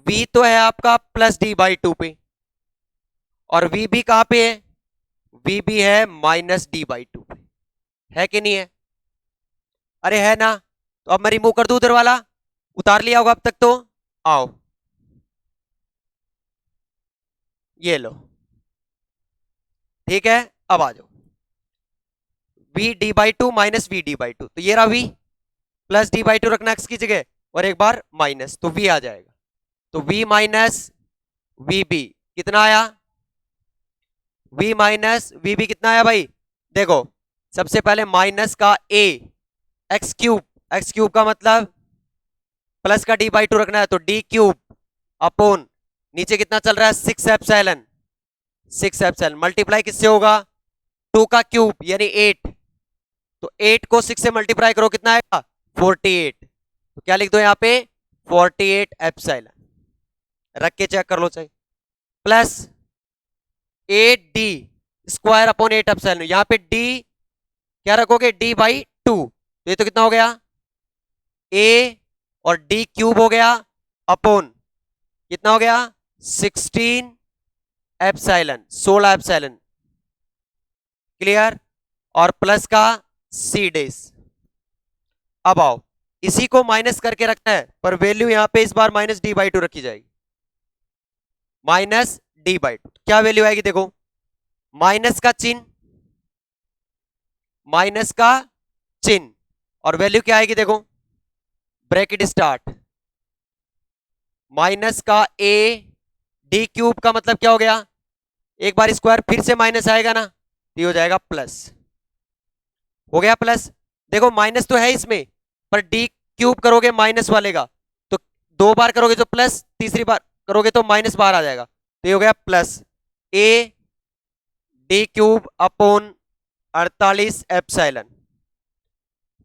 V तो है आपका प्लस डी बाई टू पे, और वी बी कहां पे है? वी बी है माइनस डी बाई टू पे, है कि नहीं है? अरे है ना, तो अब मैं रिमूव कर दूं उधर वाला, उतार लिया होगा अब तक तो। आओ ये लो, ठीक है। अब आ जाओ, V D by two minus V D by two, तो ये रहा V, plus D by two रखना एक्स की जगह, और एक बार माइनस, तो वी आ जाएगा। तो वी माइनस वी बी कितना आया, वी माइनस वी बी कितना आया भाई, देखो सबसे पहले माइनस का ए, एक्स क्यूब, एक्स क्यूब का मतलब प्लस का डी बाई टू रखना है, तो डी क्यूब अपोन नीचे कितना चल रहा है, 6 एप्सिलॉन, 6 एप्सिलॉन मल्टीप्लाई किससे होगा, 2 का क्यूब यानी 8, तो 8 को 6 से मल्टीप्लाई करो कितना आएगा, 48, तो क्या लिख दो यहाँ पे, 48 एप्सिलॉन, रख के चेक कर लो चाहिए, plus 8d square upon 8 epsilon, यहाँ पे d क्या रखोगे, d बाई 2, तो ये तो कितना हो गया, a और d क्यूब हो गया अपॉन कितना हो गया, 16 एप्सिलॉन, 16 एप्सिलॉन, क्लियर, और प्लस का c डेज। अब आओ इसी को माइनस करके रखना है, पर वैल्यू यहां पे इस बार माइनस डी बाई टू रखी जाएगी, माइनस डी बाई टू, क्या वैल्यू आएगी देखो, माइनस का चिन्ह, माइनस का चिन्ह, और वैल्यू क्या आएगी देखो, ब्रैकेट स्टार्ट, माइनस का ए डी क्यूब का मतलब क्या हो गया, एक बार स्क्वायर फिर से माइनस आएगा ना, तो ये हो जाएगा प्लस, हो गया प्लस, देखो माइनस तो है इसमें, पर डी क्यूब करोगे माइनस वाले का, तो 2 बार करोगे तो प्लस, तीसरी बार करोगे तो माइनस बाहर आ जाएगा, तो ये हो गया plus A D cube upon 48 epsilon,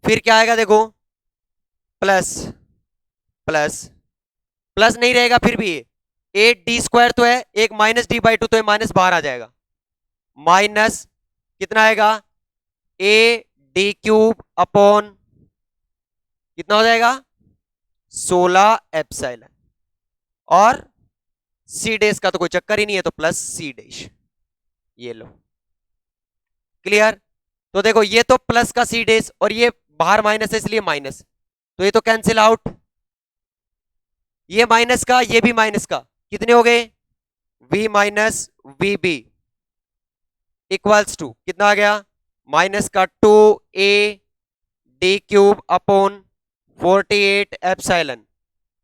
फिर क्या आएगा देखो, प्लस प्लस प्लस नहीं रहेगा फिर भी, 8d स्क्वायर तो है, एक माइनस डी बाई टू तो है, माइनस बाहर आ जाएगा, माइनस कितना आएगा, ए डी क्यूब अपॉन कितना हो जाएगा, 16 एप्सिलॉन, और सी डेज का तो कोई चक्कर ही नहीं है, तो प्लस सी डेज, ये लो, क्लियर। तो देखो ये तो प्लस का सी डेज, और ये बाहर माइनस है इसलिए माइनस, तो ये तो कैंसिल आउट, ये माइनस का ये भी माइनस का, कितने हो गए, v minus V B equals to कितना आ गया, माइनस का 2a D cube upon 48 epsilon,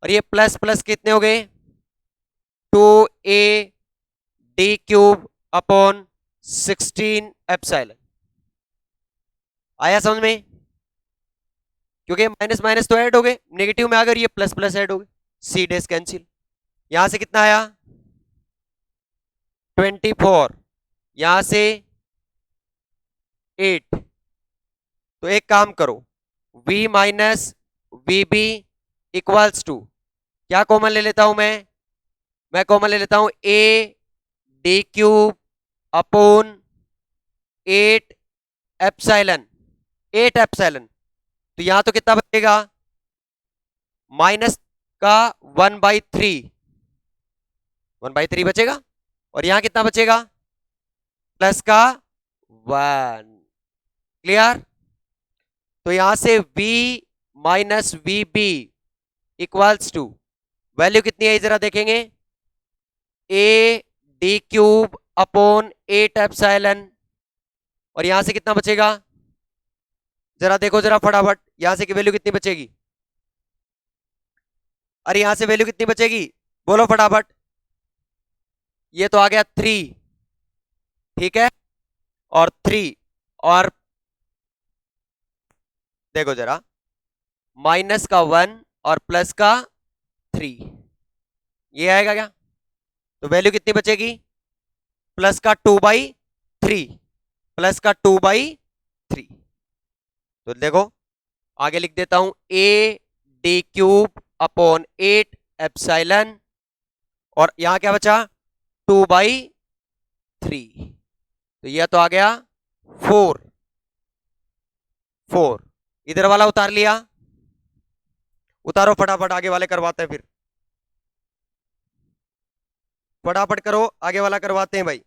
और ये प्लस प्लस कितने हो गए, 2a D cube upon 16 epsilon, आया समझ में, क्योंकि माइनस माइनस तो ऐड हो गए, नेगेटिव में अगर ये प्लस प्लस ऐड हो गए, सी डेज कैंसिल, यहां से कितना आया 24, यहां से 8, तो एक काम करो, v minus V B equals to, क्या कॉमन ले लेता हूं मैं कॉमन ले लेता हूं a D cube upon 8 epsilon, 8 epsilon, तो यहां तो कितना बचेगा, माइनस का 1/3, 1/3 बचेगा, और यहां कितना बचेगा, प्लस का 1, क्लियर। तो यहां से v minus V B equals to, value कितनी है जरा देखेंगे, a D cube upon 8 epsilon, और यहां से कितना बचेगा, जरा देखो जरा फटाफट, यहां से की वैल्यू कितनी बचेगी, अरे यहां से वैल्यू कितनी बचेगी, बोलो फटाफट, ये तो आ गया 3, ठीक है, और 3, और देखो जरा, माइनस का 1 और प्लस का 3, ये आएगा क्या, तो वैल्यू कितनी बचेगी, प्लस का 2/3, प्लस का 2/3, तो देखो आगे लिख देता हूं a D cube upon 8 epsilon, और यहां क्या बचा 2/3, तो यह तो आ गया 4, इधर वाला उतार लिया, उतारो फटाफट, आगे वाले करवाते हैं, फिर फटाफट करो, आगे वाला करवाते हैं भाई,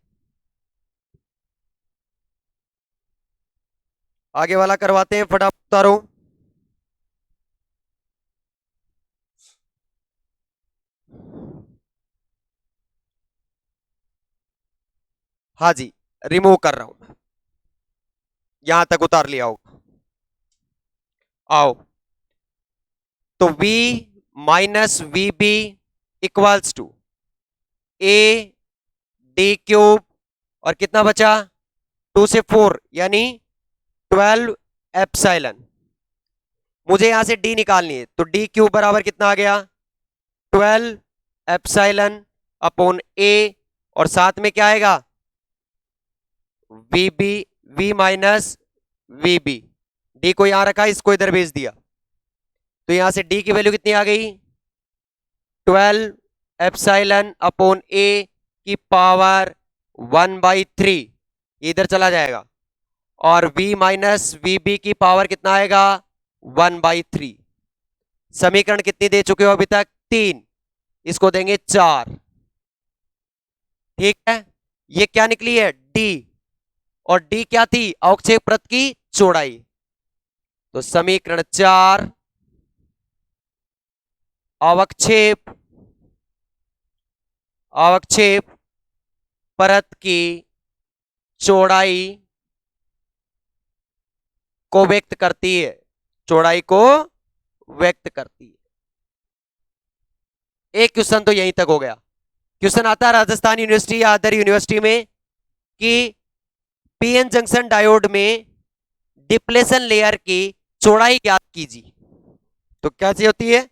आगे वाला करवाते हैं, फटाफट उतारो, हाँ जी, रिमूव कर रहा हूं मैं, यहां तक उतार लिया होगा। आओ, तो v minus V B equals to A D cube, और कितना बचा, 2 से 4 यानी 12 एप्सिलॉन। मुझे यहां से d निकालनी है, तो डी क्यूब बराबर कितना आ गया, 12 एप्सिलॉन अपॉन ए, और साथ में क्या आएगा, V B, V minus V B. D को यहां रखा, इसको इधर भेज दिया, तो यहां से डी की वैल्यू कितनी आ गई, 12 एप्सिलॉन अपॉन ए की पावर 1/3, इधर चला जाएगा, और v माइनस वी बी की पावर कितना आएगा, 1/3। समीकरण कितनी दे चुके हो अभी तक, 3, इसको देंगे 4। ठीक है, ये क्या निकली है, d, और d क्या थी, अवक्षेप वृत्त की चौड़ाई। तो समीकरण 4 अवक्षेप अवक्षेप परत की चौड़ाई को व्यक्त करती है, चौड़ाई को व्यक्त करती है। एक क्वेश्चन तो यहीं तक हो गया। क्वेश्चन आता है राजस्थान यूनिवर्सिटी या अदर यूनिवर्सिटी में कि पीएन जंक्शन डायोड में डिप्लेशन लेयर की चौड़ाई ज्ञात कीजिए। तो क्या चाहिए होती है,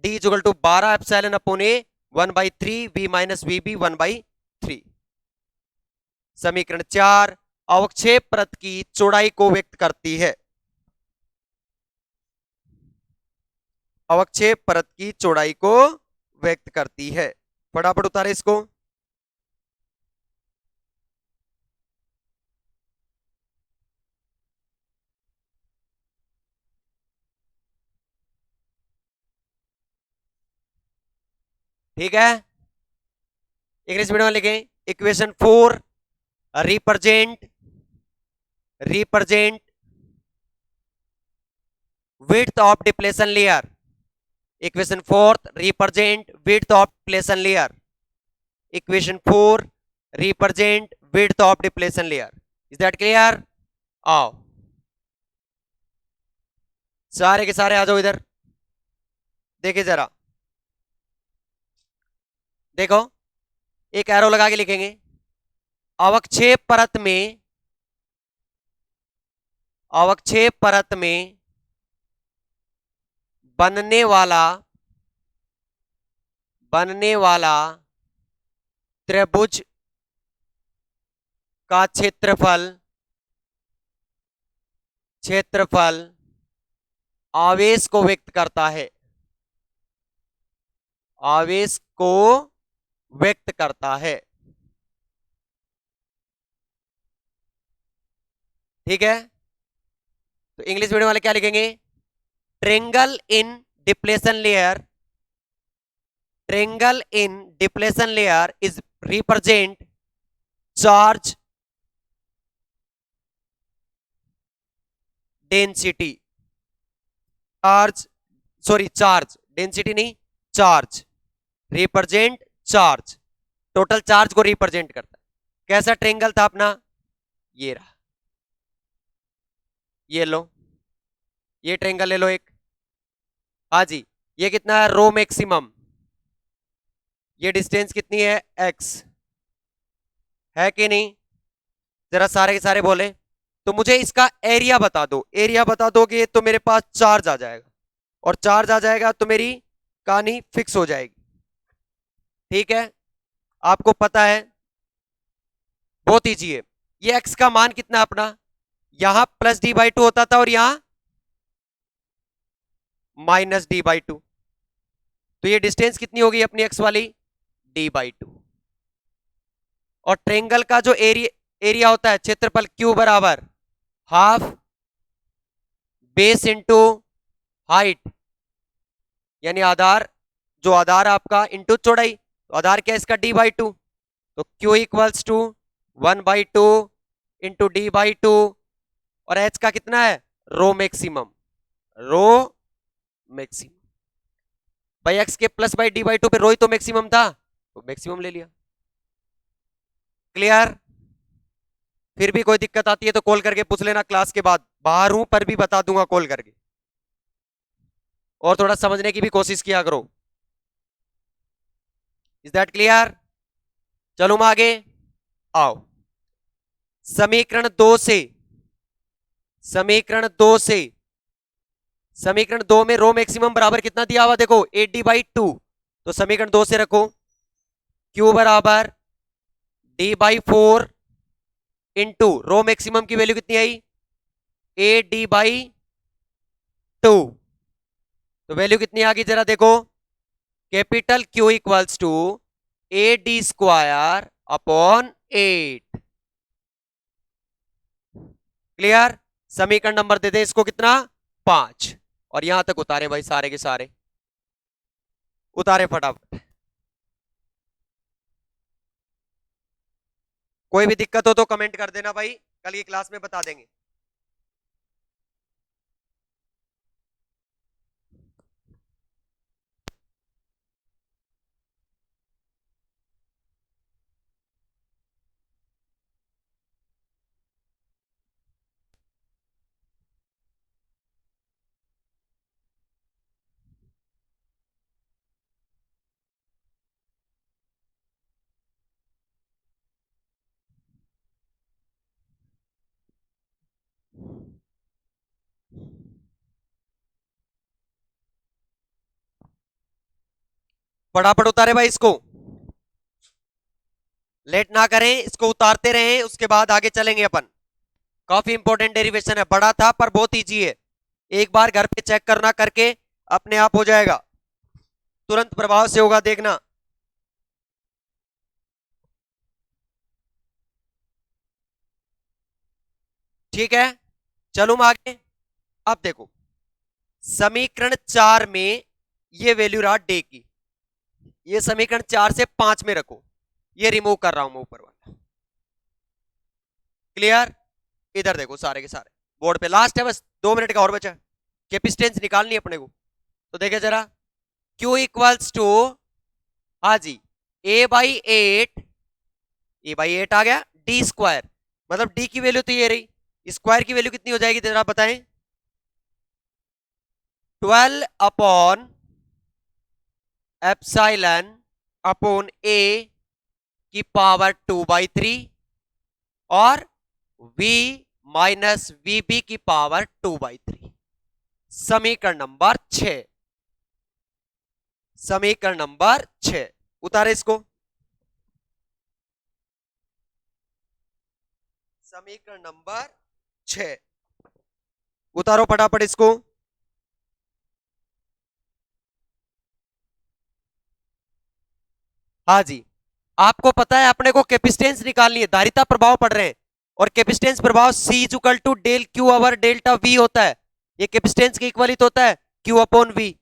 D equal to 12 epsilon upon A 1/3, V minus V B 1/3। समीकरण 4 अवक्षेप परत की चौड़ाई को व्यक्त करती है, अवक्षेप परत की चौड़ाई को व्यक्त करती है। फटाफट उतारे इसको। ठीक है, इंग्लिश मीडियम में लिखें, equation 4 represent width of depletion layer, equation 4 represent width of depletion layer, equation 4 represent width of depletion layer। is that clear? आओ सारे के सारे आ जाओ इधर, देखिए जरा, देखो एक एरो लगा के लिखेंगे, अवक्षेप परत में बनने वाला त्रिभुज का क्षेत्रफल आवेश को व्यक्त करता है, आवेश को व्यक्त करता है। ठीक है, तो इंग्लिश मीडियम वाले क्या लिखेंगे, triangle in depletion layer is represent charge density, charge density नहीं, charge represent charge, total charge को रिप्रेजेंट करता है। कैसा ट्रेंगल था अपना, ये रहा, ये लो, ये ट्रेंगल ले लो एक, हाँ जी, ये कितना है, रो मैक्सिमम, ये डिस्टेंस कितनी है, x है कि नहीं, जरा सारे के सारे बोले। तो मुझे इसका एरिया बता दो, एरिया बता दोगे तो मेरे पास चार्ज आ जाएगा, और चार्ज आ जाएगा तो मेरी कहानी फिक्स हो जाएगी। ठीक है, आपको पता है, बहुत ईजी है। ये x का मान कितना अपना, यहां +d/2 होता था और यहां -d/2, तो ये डिस्टेंस कितनी होगी अपनी x वाली, d/2। और ट्रेंगल का जो एरिया होता है, क्षेत्रफल Q बराबर हाफ बेस इंटू हाइट, यानी आधार, जो आधार आपका इंटू चौड़ाई, तो आधार क्या है इसका, d/2, तो Q equals to 1/2 into d/2, और h का कितना है, रो मैक्सिमम भाई, x के +/d/2 पे रो ही तो मैक्सिमम था, तो मैक्सिमम ले लिया। क्लियर? फिर भी कोई दिक्कत आती है तो कॉल करके पूछ लेना क्लास के बाद, बाहर हूं पर भी बता दूंगा कॉल करके। और थोड़ा समझने की भी कोशिश किया करो। Is that clear? चलो हम आगे। आओ, समीकरण दो से, समीकरण दो से, समीकरण दो में रो मैक्सिमम बराबर कितना दिया हुआ देखो, 80/2। तो समीकरण दो से रखो Q बराबर D/4 इंटू रो मैक्सिमम की वैल्यू कितनी आई, AD/2। तो वैल्यू कितनी आ गई जरा देखो, capital Q equals to AD² upon 8। Clear? समीकरण नंबर दे दे इसको कितना, 5। और यहां तक उतारे भाई, सारे के सारे उतारे फटाफट। कोई भी दिक्कत हो तो कमेंट कर देना भाई, कल की क्लास में बता देंगे। फटाफट उतारे भाई इसको, लेट ना करें, इसको उतारते रहें, उसके बाद आगे चलेंगे अपन। काफी इंपॉर्टेंट डेरिवेशन है, बड़ा था पर बहुत इजी है। एक बार घर पे चेक करना, करके अपने आप हो जाएगा, तुरंत प्रभाव से होगा, देखना। ठीक है, चलो हम आगे। अब देखो, समीकरण 4 में ये वैल्यू रहा डे की, ये समीकरण 4 से 5 में रखो, ये रिमूव कर रहा हूं मैं ऊपर वाला। क्लियर? इधर देखो सारे के सारे बोर्ड पे, लास्ट है बस, 2 मिनट का और बचा। कैपेसिटेंस निकालनी है अपने को, तो देखे जरा, Q इक्वल्स टू, हाँ जी, A/8, A/8 आ गया, D², मतलब D की वैल्यू तो ये रही, स्क्वायर की वैल्यू कितनी हो जाएगी जरा बताएं, 12 अपॉन एप्सिलॉन अपॉन A की पावर 2/3 और V माइनस VB की पावर 2/3। समीकरण नंबर 6, समीकरण नंबर 6 उतारे इसको, समीकरण नंबर 6 उतारो फटाफट इसको। हाँ जी, आपको पता है अपने को कैपेसिटेंस निकालनी है, धारिता प्रभाव पड़ रहे हैं, और कैपेसिटेंस प्रभाव C equal to del Q over delta V होता है, ये कैपेसिटेंस के इक्वलित होता है, Q अपॉन V।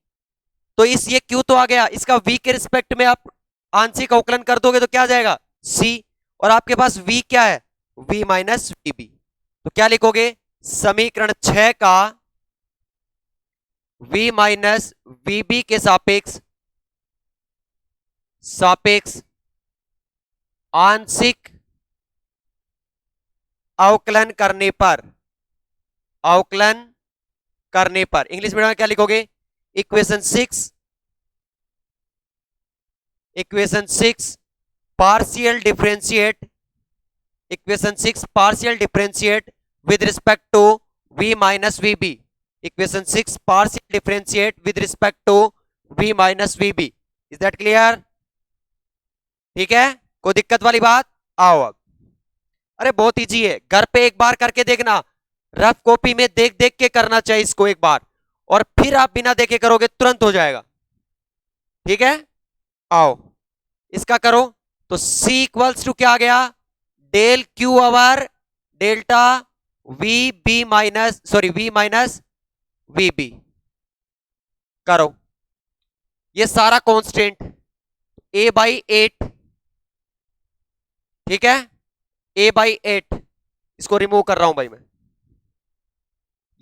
तो इस ये Q तो आ गया, इसका V के रिस्पेक्ट में आप आंशिक अवकलन कर दोगे तो क्या आ जाएगा, C, और आपके पास V क्या है, V माइनस VB। तो क्या लिखोगे, समीकरण 6 का V माइनस VB के सापेक्ष, सापेक्ष आंशिक अवकलन करने पर, अवकलन करने पर इंग्लिश मीडियम में क्या लिखोगे, equation 6, equation 6 partial differentiate, equation 6 partial differentiate with respect to V minus VB, equation 6 partial differentiate with respect to V minus VB। Is that clear? ठीक है, कोई दिक्कत वाली बात? आओ अब, अरे बहुत इजी है, घर पे एक बार करके देखना, रफ कॉपी में देख देख के करना चाहिए इसको एक बार, और फिर आप बिना देखे करोगे तुरंत हो जाएगा। ठीक है, आओ इसका करो, तो C इक्वल्स टू क्या आ गया, del Q over delta VB minus, sorry V minus VB। करो, ये सारा कांस्टेंट A/8, ठीक है, A/8, इसको रिमूव कर रहा हूं भाई मैं,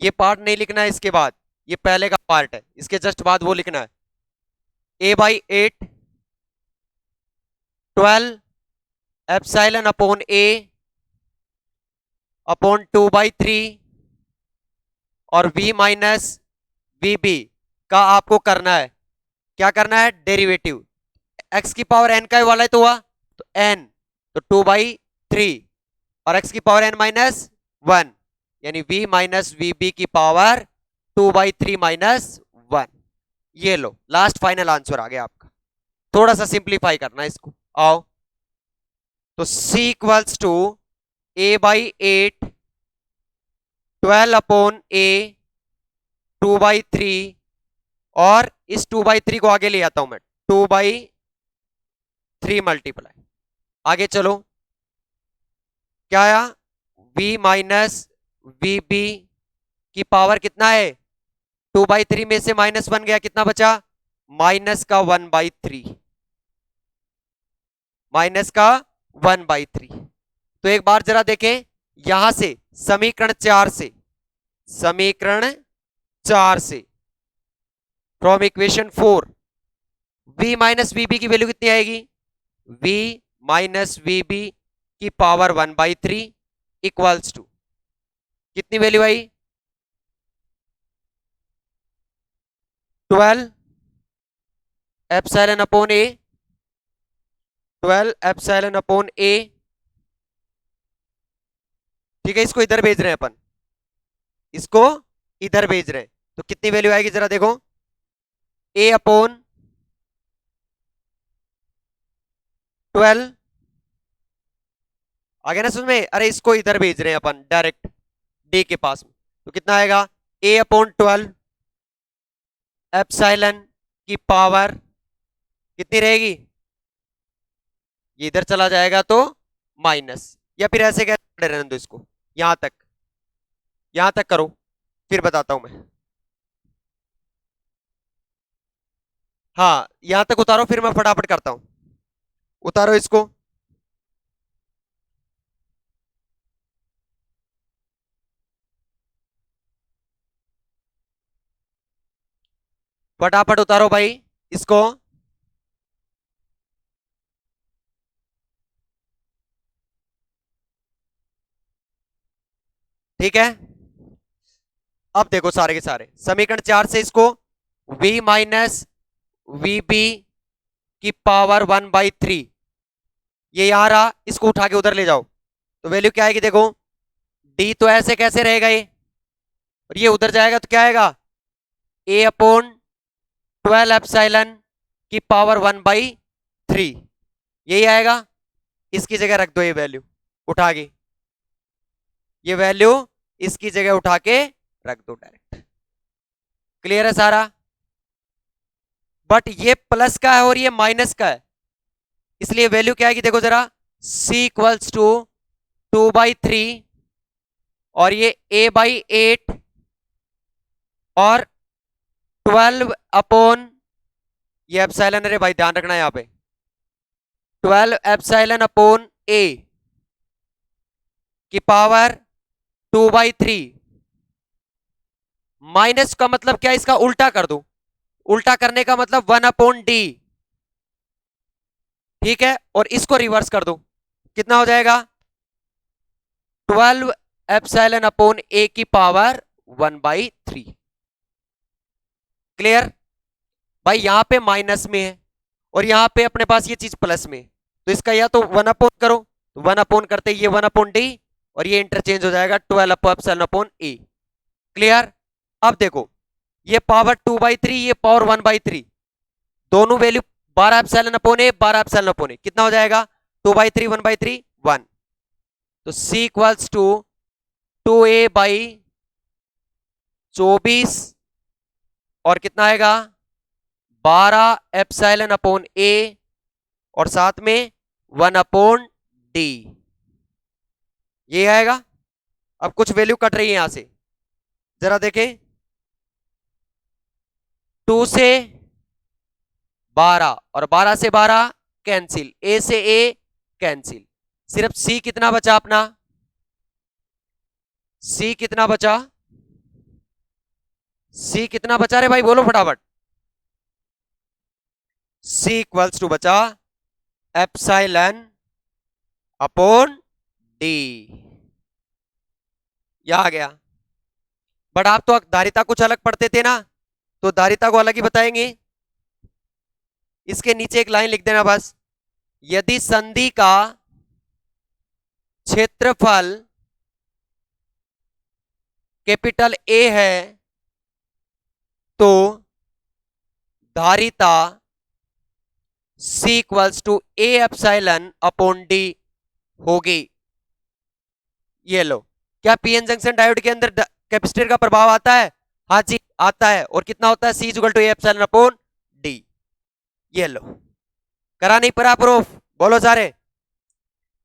ये पार्ट नहीं लिखना है इसके बाद, ये पहले का पार्ट है, इसके जस्ट बाद वो लिखना है, A/8 12 epsilon upon A upon 2/3 और v माइनस वी बी का आपको करना है, क्या करना है, डेरिवेटिव। x की पावर n का वाला है तो हुआ तो n, तो 2/3 और x की पावर n माइनस 1 यानी v माइनस वी बी की पावर 2/3 माइनस 1। ये लो लास्ट फाइनल आंसर आ गया आपका। थोड़ा सा सिंप्लीफाई करना है इसको, आओ। तो c equals to a/8 12 upon a 2/3 और इस 2/3 को आगे ले आता हूं मैं, 2/3 मल्टीप्लाई, आगे चलो क्या आया, v माइनस वी बी की पावर कितना है, 2/3 में से -1 गया, कितना बचा, माइनस का 1/3, माइनस का 1/3। तो एक बार जरा देखें यहां से समीकरण 4 से, समीकरण 4 से फ्रॉम इक्वेशन 4 v माइनस वीबी की वैल्यू कितनी आएगी, v माइनस वीबी की पावर 1/3 इक्वल्स टू कितनी वैल्यू आई, 12 एप्सिलॉन अपॉन ए, 12 एप्सिलॉन अपॉन ए। ठीक है, इसको इधर भेज रहे हैं अपन, इसको इधर भेज रहे हैं, तो कितनी वैल्यू आएगी जरा देखो, a अपॉन 12 आगे ना, सुन में, अरे इसको इधर भेज रहे हैं अपन डायरेक्ट d के पास में, तो कितना आएगा, a अपॉन 12 एप्सिलॉन की पावर कितनी रहेगी, ये इधर चला जाएगा तो माइनस, या फिर ऐसे कैसे रहने दो इसको, यहां तक, यहां तक करो फिर बताता हूं मैं। हाँ यहां तक उतारो फिर मैं फटाफट करता हूं, उतारो इसको। फटाफट उतारो भाई इसको। ठीक है, अब देखो सारे के सारे समीकरण 4 से इसको v माइनस वी बी की पावर 1/3, ये यहां रहा, इसको उठा के उधर ले जाओ तो वैल्यू क्या आएगी देखो, d तो ऐसे कैसे रहेगा ये, और ये उधर जाएगा तो क्या आएगा, a अपॉन 12 एप्सिलॉन की पावर 1/3, यही आएगा। इसकी जगह रख दो ये वैल्यू उठा के, ये वैल्यू इसकी जगह उठा के रख दो डायरेक्ट। क्लियर है सारा, बट ये प्लस का है और ये माइनस का है, इसलिए वैल्यू क्या आएगी देखो जरा, c इक्वल्स टू 2/3 और ये a/8 और 12 अपॉन, ये एप्सिलॉन, अरे भाई ध्यान रखना यहां पे, 12 एप्सिलॉन अपॉन a की पावर 2/3, माइनस का मतलब क्या, इसका उल्टा कर दो, उल्टा करने का मतलब 1/d, ठीक है, और इसको रिवर्स कर दो, कितना हो जाएगा, 12 एप्सिलॉन अपॉन a की पावर 1/3। क्लियर भाई, यहां पे माइनस में है और यहां पे अपने पास ये चीज प्लस में है, तो इसका या तो 1 अपॉन करो, 1 अपॉन करते ये 1/d और ये इंटरचेंज हो जाएगा 12 एप्सिलॉन अपॉन a। क्लियर, अब देखो ये पावर 2/3 ये पावर 1/3, दोनों value 12 epsilon upon a 12 epsilon upon a, कितना हो जाएगा, 2/3 1/3 1, तो c इक्वल्स टू 2a/24 और कितना आएगा, 12 एप्सिलॉन अपॉन a और साथ में 1/d, ये आएगा। अब कुछ वैल्यू कट रही है यहां से, जरा देखें, 2 से 12 और 12 से 12 कैंसिल, a से a कैंसिल, सिर्फ c कितना बचा अपना, c कितना बचा, c कितना बचा रे भाई बोलो फटाफट, c इक्वल्स टू बचा एप्सिलॉन अपॉन d। यह आ गया। बट आप तो धारिता कुछ अलग पढ़ते थे ना, तो धारिता को अलग ही बताएंगे। इसके नीचे एक लाइन लिख देना बस, यदि संधि का क्षेत्रफल कैपिटल ए है तो धारिता C equals to A epsilon upon D होगी। ये लो, क्या पीएन जंक्शन डायोड के अंदर कैपेसिटर का प्रभाव आता है? हाँ जी आता है। और कितना होता है? C equal to A epsilon upon D. ये लो, करा नहीं पड़ा प्रूफ? बोलो सारे,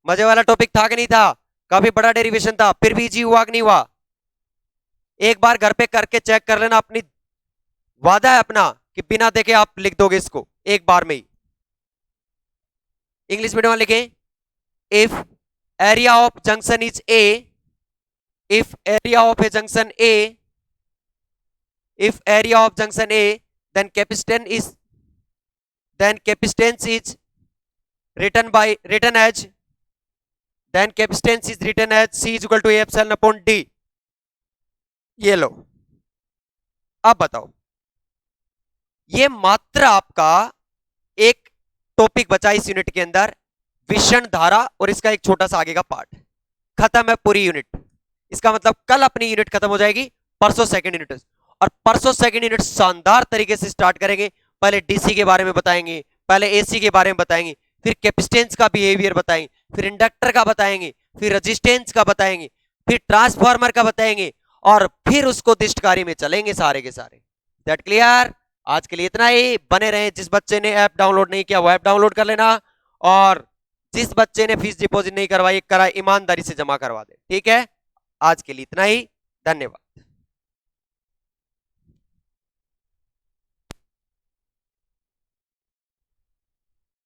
मजे वाला टॉपिक था कि नहीं था? काफी बड़ा डेरिवेशन था, फिर भी जी हुआ कि नहीं हुआ? एक बार घर पे करके चेक कर लेना, अपनी वादा है अपना कि बिना देखे आप लिख दोगे इसको एक बार में ही। इंग्लिश मीडियम लिखे, if area of junction is a, if area of A junction A, if area of junction A, then capacitance is written as, then capacitance is written as C is equal to A epsilon upon D। ये लो, अब बताओ, ये मात्र आपका एक टॉपिक बचा इस यूनिट के अंदर, विषण धारा, और इसका एक छोटा सा आगे का पार्ट। खत्म है पूरी यूनिट। इसका मतलब कल अपनी यूनिट खत्म हो जाएगी, परसों सेकंड यूनिट, और परसों सेकंड यूनिट शानदार तरीके से स्टार्ट करेंगे। पहले डीसी के बारे में बताएंगे, पहले एसी के बारे में बताएंगे, फिर कैपेसिटेंस का बिहेवियर बताएंगे, फिर इंडक्टर का बताएंगे, फिर रेजिस्टेंस का बताएंगे, फिर ट्रांसफार्मर का बताएंगे, और फिर उसको दिष्टकारी में चलेंगे सारे के सारे। That clear? आज के लिए इतना ही। बने रहे, जिस बच्चे ने ऐप डाउनलोड नहीं किया वो ऐप डाउनलोड कर लेना, और जिस बच्चे ने फीस डिपॉजिट नहीं करवाई करा ईमानदारी से जमा करवा दे। ठीक है, आज के लिए इतना ही, धन्यवाद।